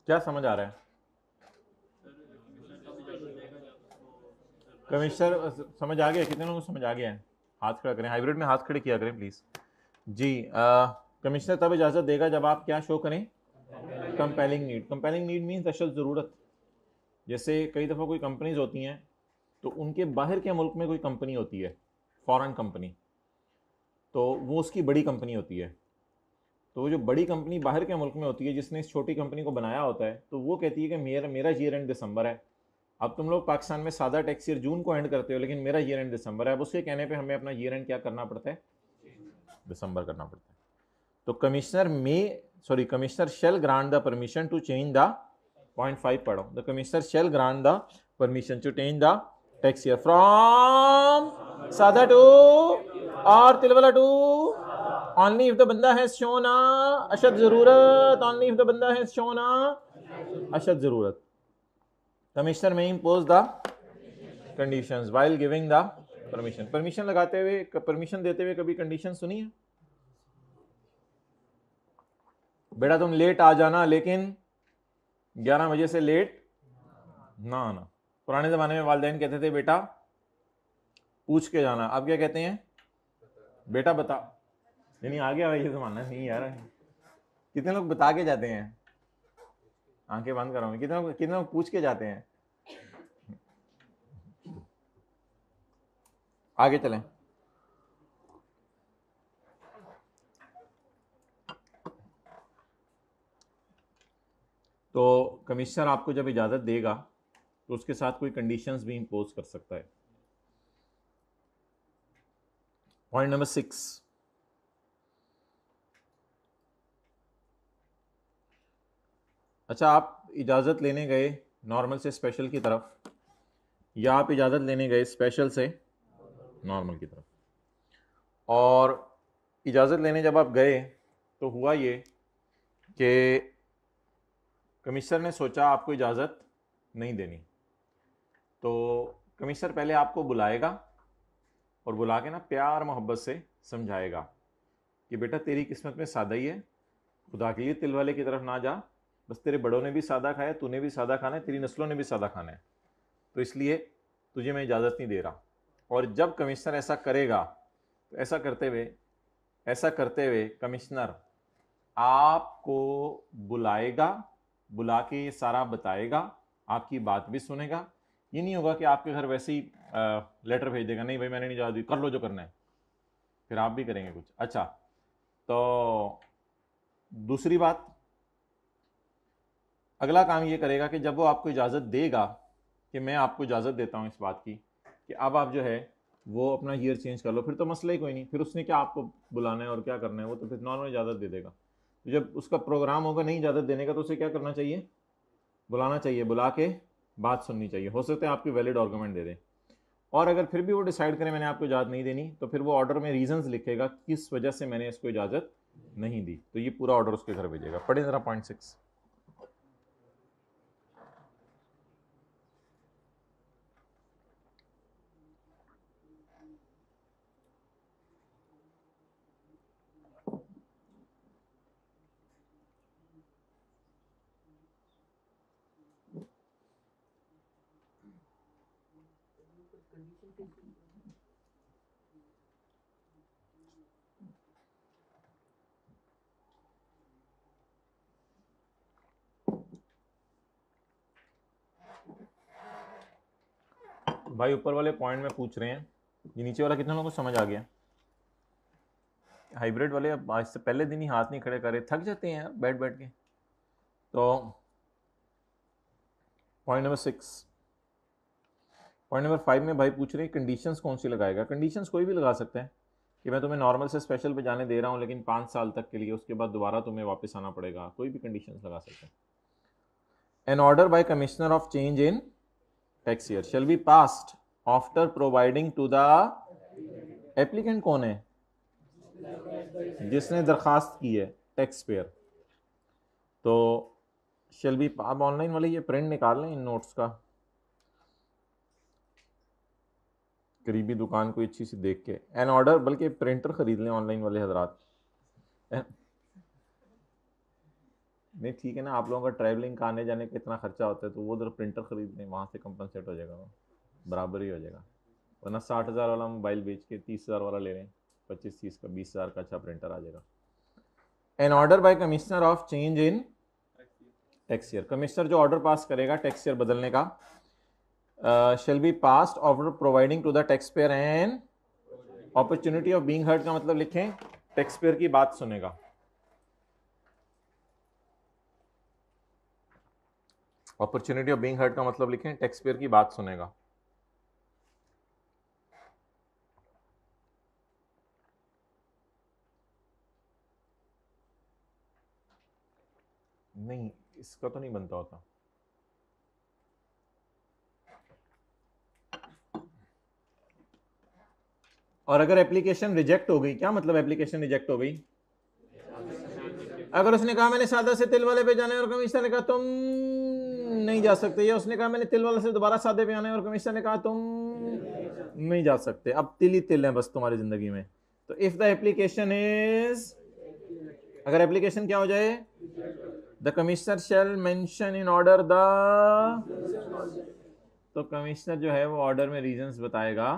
क्या समझ आ रहा है? कमिश्नर समझ आ गया? कितने लोगों को समझ आ गया है? हाथ खड़ा करें, हाइब्रिड में हाथ खड़े किया करें प्लीज जी। कमिश्नर तब इजाजत देगा जब आप क्या शो करें? Compelling need. Compelling need means अशद ज़रूरत। जैसे कई दफ़ा कोई कंपनीज होती हैं तो उनके बाहर के मुल्क में कोई कंपनी होती है, फॉरेन कंपनी, तो वो उसकी बड़ी कंपनी होती है। तो वो जो बड़ी कंपनी बाहर के मुल्क में होती है जिसने इस छोटी कंपनी को बनाया होता है, तो वो कहती है कि मेरा मेरा ईयर एंड दिसंबर है। अब तुम लोग पाकिस्तान में सादा टैक्स ईयर जून को एंड करते हो, लेकिन मेरा ईयर एंड दिसंबर है। अब उसके कहने पे हमें अपना ईयर एंड क्या करना पड़ता है? दिसंबर करना पड़ता है। तो commissioner shall grant the permission to change the point 5 पढ़ो। The commissioner shall grant the permission to change the tax year from सादा टू और तिलवला to only if the banda has shown a ashad zarurat, only if the banda has shown a ashad zarurat. Commissioner may impose the conditions while giving the permission. Permission लगाते हुए, परमिशन देते हुए कभी कंडीशन सुनी है? बेटा तुम लेट आ जाना, लेकिन 11 बजे से लेट ना आना। पुराने जमाने में वालिदैन कहते थे बेटा पूछ के जाना, अब क्या कहते हैं? बेटा बता। नहीं आ गया भाई ये जमाना नहीं यार। कितने लोग बता के जाते हैं? आंखें बंद करो, कितने लोग पूछ के जाते हैं? आगे चलें। तो कमिश्नर आपको जब इजाज़त देगा तो उसके साथ कोई कंडीशंस भी इंपोज कर सकता है। पॉइंट नंबर 6, अच्छा आप इजाज़त लेने गए नॉर्मल से स्पेशल की तरफ, या आप इजाज़त लेने गए स्पेशल से नॉर्मल की तरफ, और इजाज़त लेने जब आप गए तो हुआ ये कि कमिश्नर ने सोचा आपको इजाज़त नहीं देनी, तो कमिश्नर पहले आपको बुलाएगा और बुला के ना प्यार मोहब्बत से समझाएगा कि बेटा तेरी किस्मत में सादा ही है, खुदा के लिए तिल वाले की तरफ ना जा, बस तेरे बड़ों ने भी सादा खाया, तूने भी सादा खाना है, तेरी नस्लों ने भी सादा खाना है, तो इसलिए तुझे मैं इजाज़त नहीं दे रहा। और जब कमिश्नर ऐसा करेगा तो ऐसा करते हुए कमिश्नर आपको बुलाएगा, बुला के ये सारा बताएगा, आपकी बात भी सुनेगा। ये नहीं होगा कि आपके घर वैसे ही लेटर भेज देगा, नहीं भाई मैंने नहीं इजाज़त दी, कर लो जो करना है, फिर आप भी करेंगे कुछ। अच्छा, तो दूसरी बात, अगला काम ये करेगा कि जब वो आपको इजाज़त देगा कि मैं आपको इजाज़त देता हूँ इस बात की कि अब आप जो है वो अपना ईयर चेंज कर लो, फिर तो मसला ही कोई नहीं, फिर उसने क्या आपको बुलाना है और क्या करना है, वो तो फिर नॉर्मल इजाज़त दे देगा। तो जब उसका प्रोग्राम होगा नहीं इजाज़त देने का तो उसे क्या करना चाहिए? बुलाना चाहिए, बुला के बात सुननी चाहिए, हो सकता है आपकी वैलिड आर्गूमेंट दे दें। और अगर फिर भी वो डिसाइड करें मैंने आपको इजाज़त नहीं देनी, तो फिर वो ऑर्डर में रीजंस लिखेगा किस वजह से मैंने इसको इजाज़त नहीं दी, तो ये पूरा ऑर्डर उसके घर भेजेगा। पढ़े ज़रा पॉइंट 6। भाई ऊपर वाले पॉइंट में पूछ रहे हैं, ये नीचे वाला कितने लोगों को समझ आ गया? हाइब्रिड वाले अब आज से पहले दिन ही हाथ नहीं खड़े करे, थक जाते हैं यार बैठ बैठ के। तो पॉइंट नंबर 6, पॉइंट नंबर 5 में भाई पूछ रहे हैं कंडीशंस कौन सी लगाएगा। कंडीशंस कोई भी लगा सकते हैं कि मैं तुम्हें नॉर्मल से स्पेशल पे जाने दे रहा हूँ लेकिन 5 साल तक के लिए, उसके बाद दोबारा तुम्हें वापस आना पड़ेगा, कोई भी कंडीशंस लगा सकते हैं। An order by commissioner of change in tax year shall be passed after providing to the applicant. कौन है? जिसने दरखास्त की है, टैक्स पेयर। तो शैल बी, आप ऑनलाइन वाले ये प्रिंट निकाल लें इन नोट्स का, करीबी दुकान कोई अच्छी सी देख के एन ऑर्डर, बल्कि प्रिंटर खरीद लें ऑनलाइन वाले हजरात। नहीं ठीक है ना, आप लोगों का ट्रैवलिंग का आने जाने का इतना खर्चा होता है तो वो उधर प्रिंटर खरीद लें, वहाँ से कंपनसेट हो जाएगा, वो बराबर ही हो जाएगा। वरना 60,000 वाला मोबाइल बेच के 30,000 वाला ले लें, 25-30 का 20,000 का अच्छा प्रिंटर आ जाएगा। An order by commissioner of change in tax year, commissioner जो ऑर्डर पास करेगा टैक्स ईयर बदलने का, shall be passed after providing to the taxpayer an opportunity of being heard। का मतलब लिखें टैक्स पेयर की बात सुनेगा। अपॉर्चुनिटी ऑफ बीइंग हर्ड का मतलब लिखें टैक्स पेयर की बात सुनेगा। नहीं, इसका तो नहीं बनता होता। और अगर एप्लीकेशन रिजेक्ट हो गई, क्या मतलब एप्लीकेशन रिजेक्ट हो गई? अगर उसने कहा मैंने सादा से तिल वाले पे जाना है और कमिश्नर ने कहा तुम नहीं जा सकते, या उसने कहा मैंने तिल वाले से दोबारा सादे पे आना है और कमिश्नर ने कहा तुम नहीं जा सकते, अब तिल ही तिल है बस तुम्हारी जिंदगी में। तो इफ द एप्लीकेशन इज, अगर एप्लीकेशन क्या हो जाए, the commissioner shall mention in order the, तो कमिश्नर जो है वो ऑर्डर में रीजंस बताएगा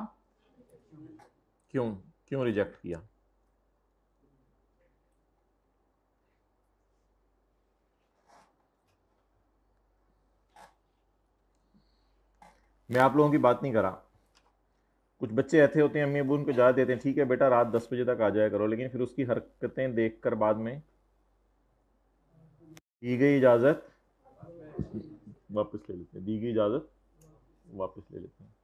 क्यों क्यों रिजेक्ट किया। मैं आप लोगों की बात नहीं करा, कुछ बच्चे ऐसे होते हैं अम्मी अबू उनको जा देते हैं ठीक है बेटा रात 10 बजे तक आ जाया करो, लेकिन फिर उसकी हरकतें देखकर बाद में दी गई इजाज़त वापस ले लेते हैं, दी गई इजाज़त वापस ले लेते हैं।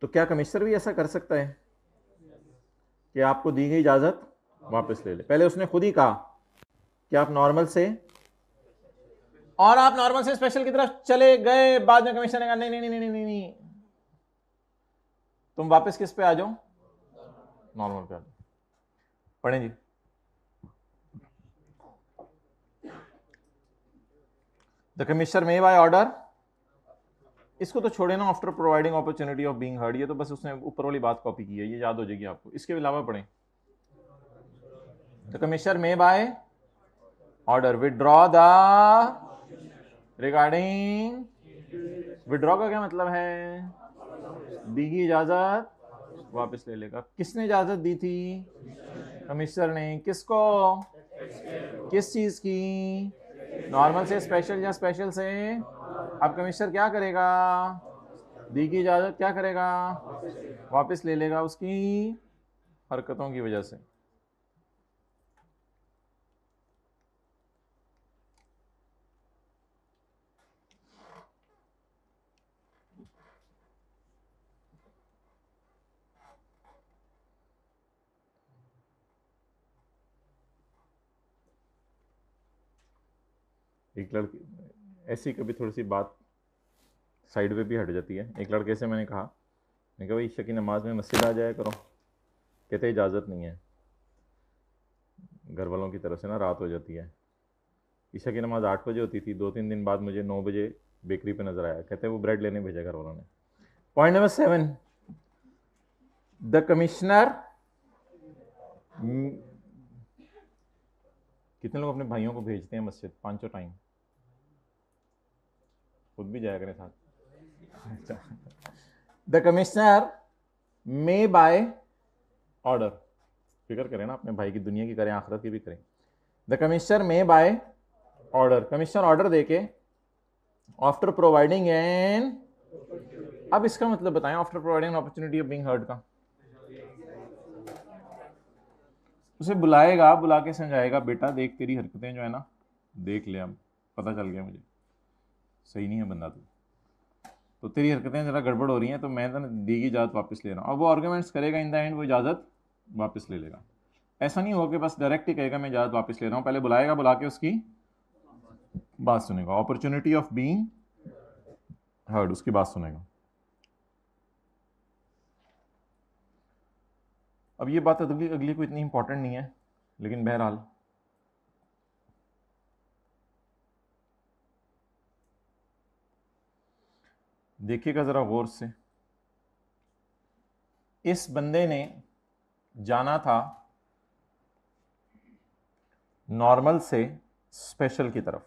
तो क्या कमिश्नर भी ऐसा कर सकता है कि आपको दी गई इजाज़त वापस ले ले? पहले उसने खुद ही कहा कि आप नॉर्मल से, और आप नॉर्मल से स्पेशल की तरफ चले गए, बाद में कमिश्नर ने कहा नहीं नहीं नहीं नहीं नहीं नहीं, तुम वापस किस पे आ जाओ, नॉर्मल पे आ जाओ। पढ़ें जी। The commissioner may by order, इसको तो छोड़े ना, after providing opportunity of being heard, ये तो बस उसने ऊपर वाली बात कॉपी की है, ये याद हो जाएगी आपको। इसके अलावा पढ़ें, the commissioner may by order withdraw the regarding, withdraw का क्या मतलब है? दी गई इजाजत वापस ले लेगा। किसने इजाजत दी थी? कमिश्नर ने। किसको? किस चीज की? नॉर्मल से स्पेशल या स्पेशल से? अब कमिश्नर क्या करेगा? दी गई इजाजत क्या करेगा? वापस ले लेगा उसकी हरकतों की वजह से। एक लड़की ऐसी कभी थोड़ी सी बात साइड पे भी हट जाती है। एक लड़के से मैंने कहा भाई ईशा की नमाज में मस्जिद आ जाया करो। कहते इजाज़त नहीं है, घर वालों की तरफ से ना रात हो जाती है। ईशा की नमाज 8 बजे होती थी, 2-3 दिन बाद मुझे 9 बजे बेकरी पे नजर आया। कहते वो ब्रेड लेने भेजा घर वालों ने। पॉइंट नंबर 7, द कमिश्नर, कितने लोग अपने भाइयों को भेजते हैं मस्जिद 5 टाइम? खुद भी जाया करें साथ। The commissioner may by order, फिक्र करें ना अपने भाई की, दुनिया की करें आखिरत की भी करें। The commissioner may by order, commissioner order देके आफ्टर प्रोवाइडिंग एन, अब इसका मतलब बताएं after providing opportunity of being heard का। उसे बुलाएगा, बुला के समझाएगा, बेटा देख तेरी हरकतें जो है ना, देख ले, अब पता चल गया मुझे सही नहीं है बंदा तू, तो तेरी हरकतें जरा गड़बड़ हो रही हैं, तो मैं तो दी की इजाज़त वापस ले रहा हूँ। अब वो आर्गूमेंट्स करेगा, इन द एंड वो इजाज़त वापस ले लेगा। ऐसा नहीं होगा कि बस डायरेक्ट ही कहेगा मैं इजाज़त वापस ले रहा हूँ, पहले बुलाएगा, बुला के उसकी बात सुनेगा, अपॉर्चुनिटी ऑफ बीइंग हर्ड, उसकी बात सुनेगा। अब ये बात अगली अगली को इतनी इंपॉर्टेंट नहीं है, लेकिन बहरहाल देखिएगा जरा गौर से। इस बंदे ने जाना था नॉर्मल से स्पेशल की तरफ।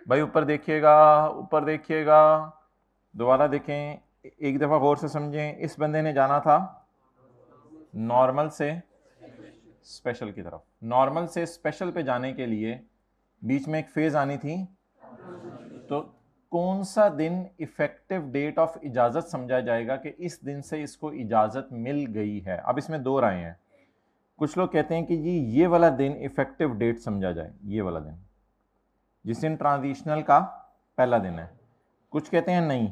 भाई ऊपर देखिएगा, ऊपर देखिएगा, दोबारा देखें, एक दफा गौर से समझें। इस बंदे ने जाना था नॉर्मल से स्पेशल की तरफ। नॉर्मल से स्पेशल पे जाने के लिए बीच में एक फेज आनी थी, तो कौन सा दिन इफेक्टिव डेट ऑफ इजाजत समझा जाएगा कि इस दिन से इसको इजाजत मिल गई है। अब इसमें दो राय हैं। कुछ लोग कहते हैं कि जी ये वाला दिन इफेक्टिव डेट समझा जाए, ये वाला दिन जिस दिन ट्रांजिशनल का पहला दिन है। कुछ कहते हैं नहीं,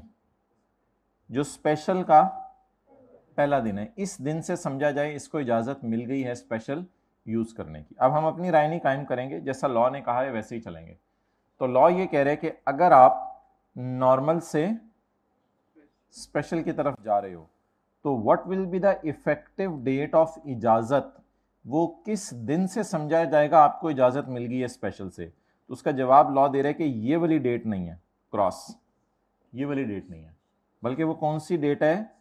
जो स्पेशल का पहला दिन है इस दिन से समझा जाए इसको इजाजत मिल गई है स्पेशल यूज करने की। अब हम अपनी राय नहीं कायम करेंगे, जैसा लॉ ने कहा है वैसे ही चलेंगे। तो लॉ ये कह रहे हैं कि अगर आप नॉर्मल से स्पेशल की तरफ जा रहे हो तो what will be the effective date of इजाजत, वो किस दिन से समझा जाएगा आपको इजाजत मिल गई है स्पेशल से। तो उसका जवाब लॉ दे रहा है कि ये वाली डेट नहीं है, क्रॉस, ये वाली डेट नहीं है, बल्कि वो कौन सी डेट है,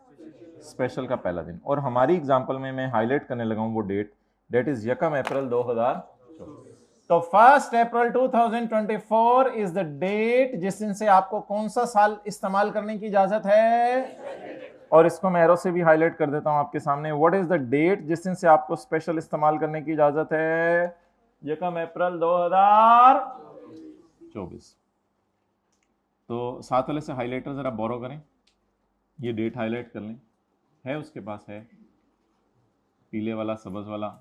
स्पेशल का पहला दिन। और हमारी एग्जांपल में मैं हाईलाइट करने लगा हूं वो डेट, डेट इज 1 अप्रैल 2024। तो 1 अप्रैल 2024 इज द डेट जिस दिन से आपको कौन सा साल इस्तेमाल करने की इजाजत है। और इसको मैं एरो से भी हाईलाइट कर देता हूं आपके सामने। व्हाट इज द डेट जिस दिन से आपको स्पेशल इस्तेमाल करने की इजाजत है, 1 अप्रैल 2024। तो साथ वाले से हाईलाइटर जरा बोरो करें, ये डेट हाईलाइट कर लें। है उसके पास, है पीले वाला, सब्ज वाला।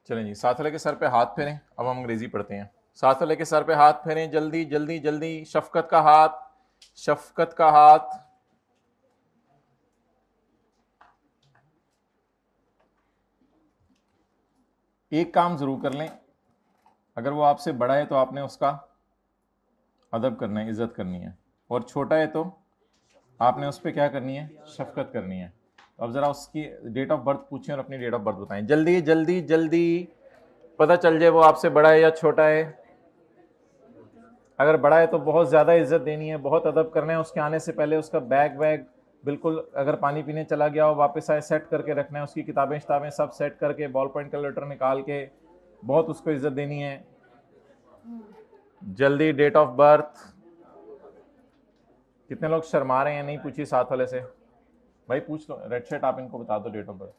चलें जी, साथ वाले के सर पे हाथ फेरें। अब हम अंग्रेजी पढ़ते हैं। साथ वाले के सर पे हाथ फेरें, जल्दी जल्दी जल्दी। शफकत का हाथ, शफकत का हाथ। एक काम जरूर कर लें, अगर वो आपसे बड़ा है तो आपने उसका अदब करना है, इज्जत करनी है, और छोटा है तो आपने उस पर क्या करनी है, शफकत करनी है। तो अब जरा उसकी डेट ऑफ बर्थ पूछें और अपनी डेट ऑफ बर्थ बताएं, जल्दी जल्दी जल्दी, पता चल जाए वो आपसे बड़ा है या छोटा है। अगर बड़ा है तो बहुत ज़्यादा इज्जत देनी है, बहुत अदब करना है। उसके आने से पहले उसका बैग वैग बिल्कुल, अगर पानी पीने चला गया हो वापस आए सेट करके रखना है। उसकी किताबें शिताबें सब सेट करके, बॉल पॉइंट कैलकुलेटर निकाल के बहुत उसको इज्जत देनी है। जल्दी डेट ऑफ बर्थ। कितने लोग शर्मा रहे हैं, नहीं पूछी साथ वाले से? भाई पूछ लो, रेड शर्ट आप इनको बता दो डेट ऑफ बर्थ।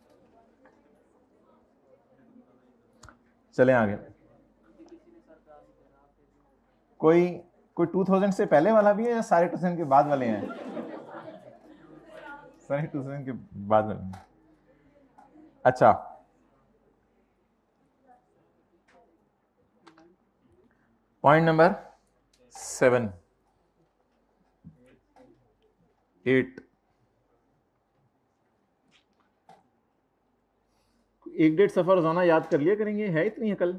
चलें आगे। कोई 2000 से पहले वाला भी है या सारे 2000 के बाद वाले हैं? सारे 2000 के बाद वाले हैं। अच्छा, पॉइंट नंबर 7 8। एक डेढ़ सफर रोजाना याद कर लिया करेंगे, है इतनी अकल?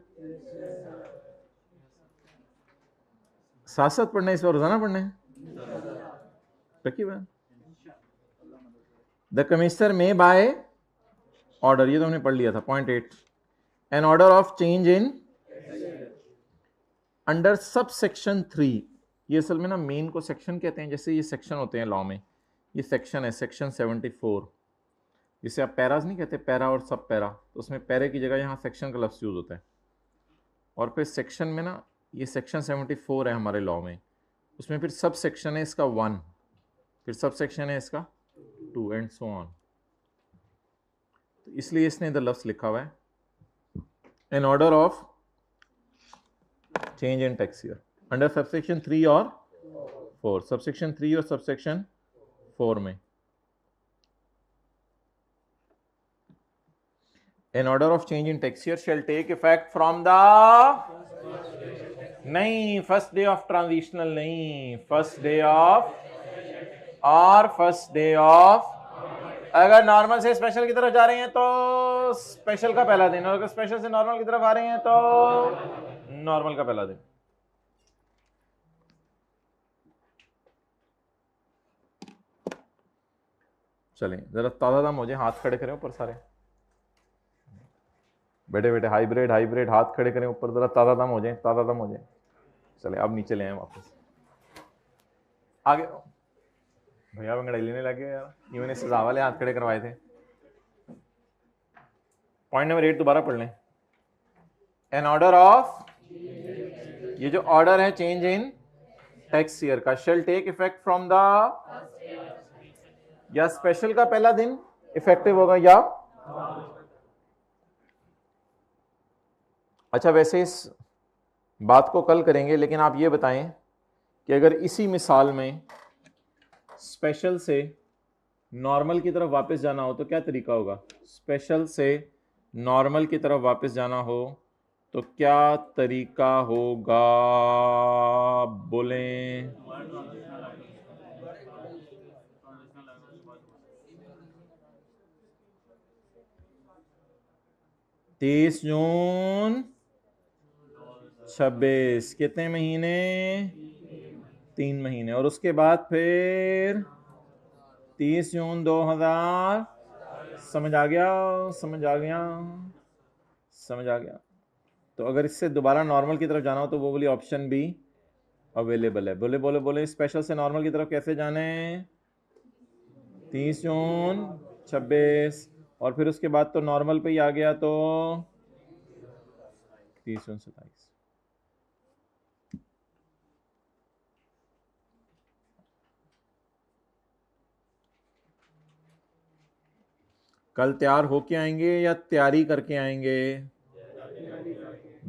साथ साथ पढ़ना है, इस बार रोजाना पढ़ना है, रखिए बात। The commissioner may by order, ये तो हमने पढ़ लिया था। Point 8, an order of change in under sub section 3। ये असल में ना मेन को सेक्शन कहते हैं, जैसे ये सेक्शन होते हैं लॉ में, ये सेक्शन है, सेक्शन 74। जिसे आप पैराज नहीं कहते, पैरा और सब पैरा, तो उसमें पैरे की जगह यहाँ सेक्शन का लफ्ज़ यूज़ होता है। और फिर सेक्शन में ना, ये सेक्शन 74 है हमारे लॉ में, उसमें फिर सब सेक्शन है इसका 1, फिर सब सेक्शन है इसका 2 एंड सो ऑन। तो इसलिए इसने इधर लफ्ज़ लिखा हुआ है in order of change in text year under subsection 3 और 4, सबसेक्शन 3 और सबसेक्शन 4 में। An order of change in tax year shall take effect from the नहीं, फर्स्ट डे ऑफ ट्रांजिशनल नहीं, फर्स्ट डे ऑफ और फर्स्ट डे ऑफ, अगर नॉर्मल से स्पेशल की तरफ जा रहे हैं तो स्पेशल का पहला दिन, और अगर स्पेशल से नॉर्मल की तरफ आ रहे हैं तो नॉर्मल का पहला दिन। चलें जरा ताजा दम हो जाए, हाथ खड़े करें ऊपर सारे, बैठे बैठे हाइब्रिड हाइब्रिड, हाथ खड़े करें ऊपर, जरा ताजा दम हो जाए, ताजा दम हो जाए। चले अब नीचे ले आए वापस, आगे भैया बंगड़ाई लेने लगे यार, इन्होंने सजा वाले हाथ खड़े करवाए थे। पॉइंट नंबर 8 दोबारा पढ़ लें। एन ऑर्डर ऑफ, ये जो ऑर्डर है चेंज इन टैक्स ईयर का, shall take effect from the, या स्पेशल का पहला दिन इफेक्टिव होगा या, अच्छा वैसे इस बात को कल करेंगे, लेकिन आप ये बताएं कि अगर इसी मिसाल में स्पेशल से नॉर्मल की तरफ वापस जाना हो तो क्या तरीका होगा? स्पेशल से नॉर्मल की तरफ वापस जाना हो तो क्या तरीका होगा, बोलें? 30 जून 26, कितने महीने? 3 महीने, और उसके बाद फिर 30 जून 2000, समझ आ गया, समझ आ गया, समझ आ गया। तो अगर इससे दोबारा नॉर्मल की तरफ जाना हो तो वो वाली ऑप्शन भी अवेलेबल है। बोले बोले बोले, स्पेशल से नॉर्मल की तरफ कैसे जाने? 30 जून 26, और फिर उसके बाद तो नॉर्मल पे ही आ गया तो 30 जून 27। कल तैयार होके आएंगे या तैयारी करके आएंगे?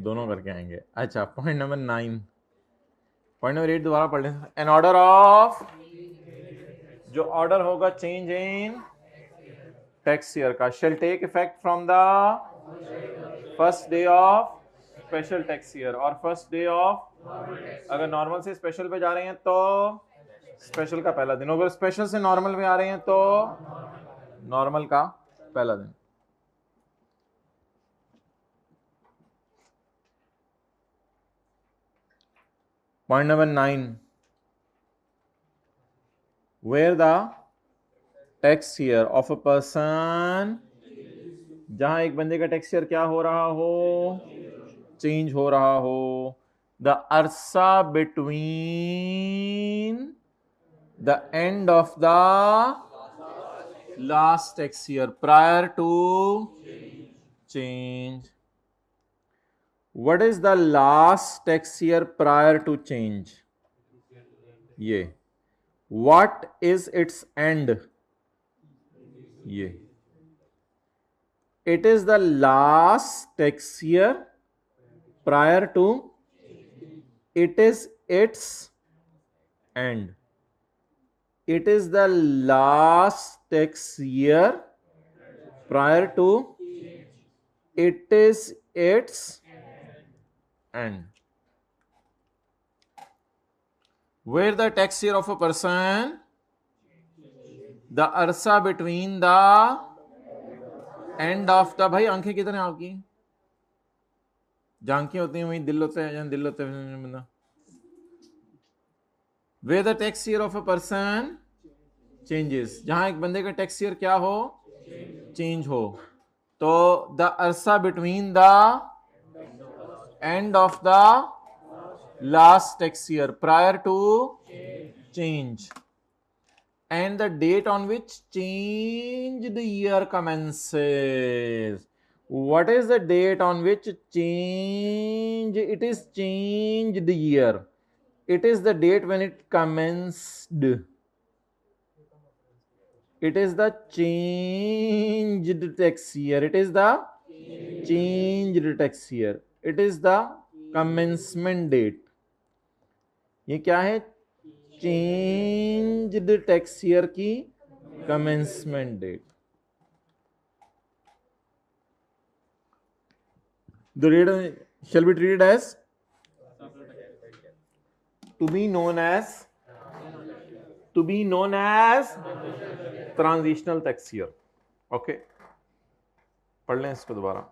दोनों करके आएंगे। अच्छा, पॉइंट नंबर 9, पॉइंट नंबर 8 दोबारा पढ़ लें। एन ऑर्डर ऑफ, जो ऑर्डर होगा चेंज इन टैक्स ईयर का, shall take effect from the first day of special tax year, और फर्स्ट डे ऑफ, अगर नॉर्मल से स्पेशल पे जा रहे हैं तो स्पेशल का पहला दिन, अगर स्पेशल से नॉर्मल में आ रहे हैं तो नॉर्मल का पहला दिन। Point number 9, where the tax year of a person, जहां एक बंदे का टैक्स ईयर क्या हो रहा हो? चेंज हो रहा हो। द अरसा between the end of the last tax year prior to change. What is the last tax year prior to change? ये. What is its end? ये. It is the last tax year prior to, it is its end. It is the last tax year prior to, it is its end. Where the tax year of a person, the arsa between the end of the, भाई आंखें कितने हैं आपकी? जहां आंखें होती हैं वहीं दिल होते हैं, जहां दिल होते हैं बंदा। Where the tax year of a person changes, जहां एक बंदे का टैक्स ईयर क्या हो? चेंज हो। तो द अरसा between the end of the last tax year prior to change, and the date on which changed year commences. What is the date on which change? It is changed year. It is the date when it commenced. It is the changed tax year. It is the changed tax year. It is the commencement date. ये क्या है? चेंज्ड टैक्स ईयर की commencement date. The date shall be treated as to be known as transitional tax year. Okay, पढ़ लें इसको दोबारा.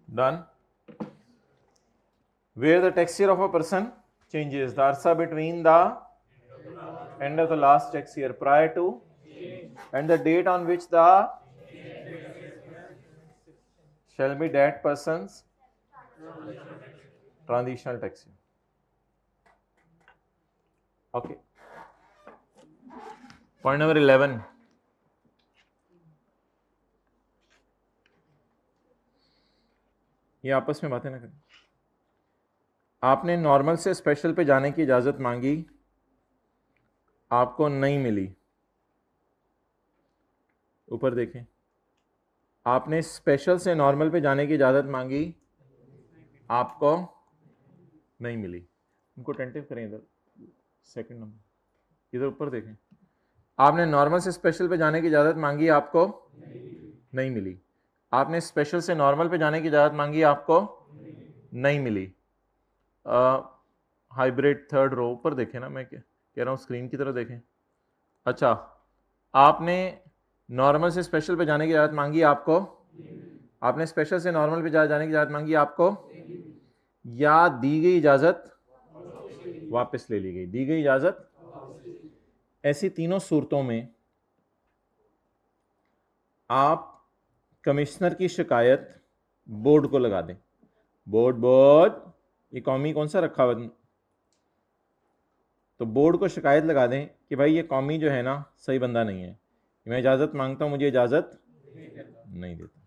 Done. Where the tax year of a person changes, the arsa between the end of the last tax year prior to and the date on which the shall be that person's transitional tax year. Okay. Point number 11. ये आपस में बातें ना करें. आपने नॉर्मल से स्पेशल पे जाने की इजाज़त मांगी, आपको नहीं मिली. ऊपर देखें. आपने स्पेशल से नॉर्मल पे जाने की इजाज़त मांगी, आपको नहीं मिली. उनको टेंटिव करें इधर. सेकंड नंबर इधर ऊपर देखें. आपने नॉर्मल से स्पेशल पे जाने की इजाज़त मांगी, आपको नहीं मिली. आपने स्पेशल से नॉर्मल पे जाने की इजाज़त मांगी, आपको नहीं मिली. हाइब्रिड थर्ड रो ऊपर देखें ना. मैं कह रहा हूँ स्क्रीन की तरफ देखें. अच्छा, आपने नॉर्मल से स्पेशल पे जाने की इजाज़त मांगी, आपको. आपने स्पेशल से नॉर्मल पे जाने की इजाज़त मांगी, आपको. या दी गई इजाज़त वापस ले ली गई. दी गई इजाज़त. ऐसी तीनों सूरतों में आप कमिश्नर की शिकायत बोर्ड को लगा दें. बोर्ड ये कौमी कौन सा रखा हुआ, तो बोर्ड को शिकायत लगा दें कि भाई ये कौमी जो है ना सही बंदा नहीं है, मैं इजाज़त मांगता हूं, मुझे इजाज़त नहीं देता.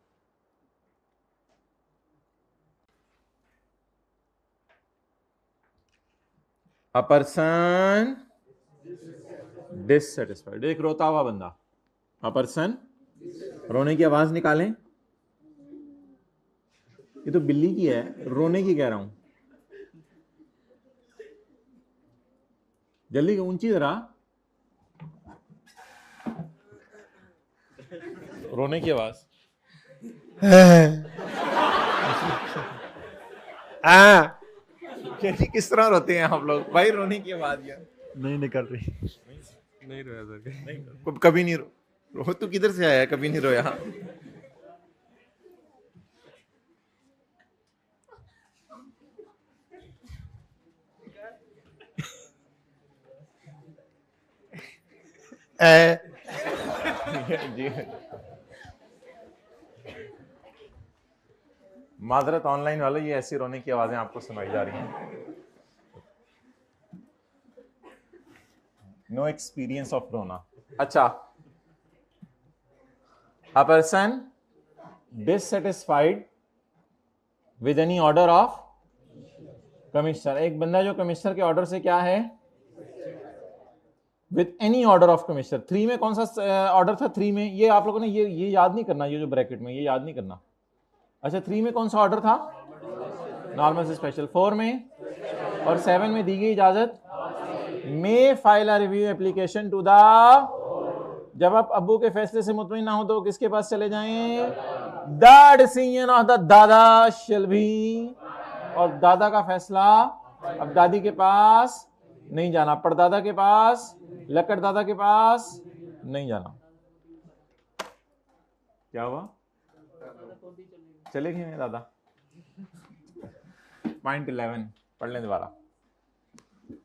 अ पर्सन डिससेटिस्फाइड. एक रोता हुआ बंदा. अ पर्सन, रोने की आवाज निकालें. ये तो बिल्ली की है, रोने की कह रहा हूं. जल्दी ऊंची जरा. रोने की आवाज. किस तरह रोते हैं आप लोग भाई? रोने की आवाज यार नहीं निकल रही. नहीं रोया सर. नहीं, कभी नहीं रो. तू किधर से आया? कभी नहीं रोया. जी, माजरत ऑनलाइन वालों, ये ऐसी रोने की आवाजें आपको सुनाई जा रही हैं. नो एक्सपीरियंस ऑफ रोना। अच्छा, अ person dissatisfied with any order of commissioner, एक बंदा जो कमिश्नर के ऑर्डर से क्या है, with any order of commissioner. 3 में कौन सा ऑर्डर था? 3 में ये आप लोगों ने ये याद नहीं करना, ये जो ब्रैकेट में ये याद नहीं करना। अच्छा, 3 में कौन सा ऑर्डर था? नॉर्मल से स्पेशल। 4 में और 7 में दी गई इजाजत may file a review application to the, जब आप अब्बू के फैसले से मुतमईन ना हो तो किसके पास चले जाएं? द डिसीजन ऑफ द दादा शैल बी, और दादा का फैसला अब दादी के पास नहीं जाना, परदादा के पास, लकड़ दादा के पास नहीं जाना। क्या हुआ? चले गए हैं दादा। पॉइंट 11 पढ़ लें दोबारा।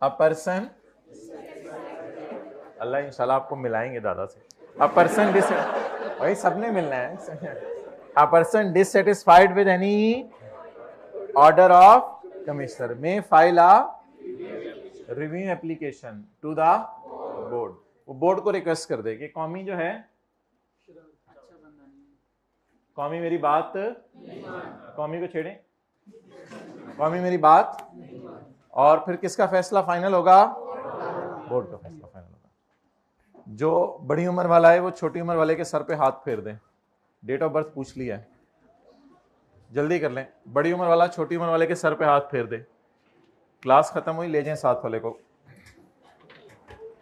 अ पर्सन, अल्लाह इंशाल्लाह आपको मिलाएंगे दादा से। अ पर्सन भाई सबने मिलना है। A person dissatisfied with any order of commissioner may file a review application to the board. वो बोर्ड को रिक्वेस्ट कर दे कि कौमी जो है, कौमी मेरी बात, कौमी को छेड़े, कौमी मेरी बात, और फिर किसका फैसला फाइनल होगा? बोर्ड का फैसला फाइनल होगा। जो बड़ी उम्र वाला है वो छोटी उम्र वाले के सर पे हाथ फेर दे। डेट ऑफ बर्थ पूछ लिया है, जल्दी कर लें। बड़ी उम्र वाला छोटी उम्र वाले के सर पे हाथ फेर दे। क्लास खत्म हुई, ले जाएं साथ वाले को।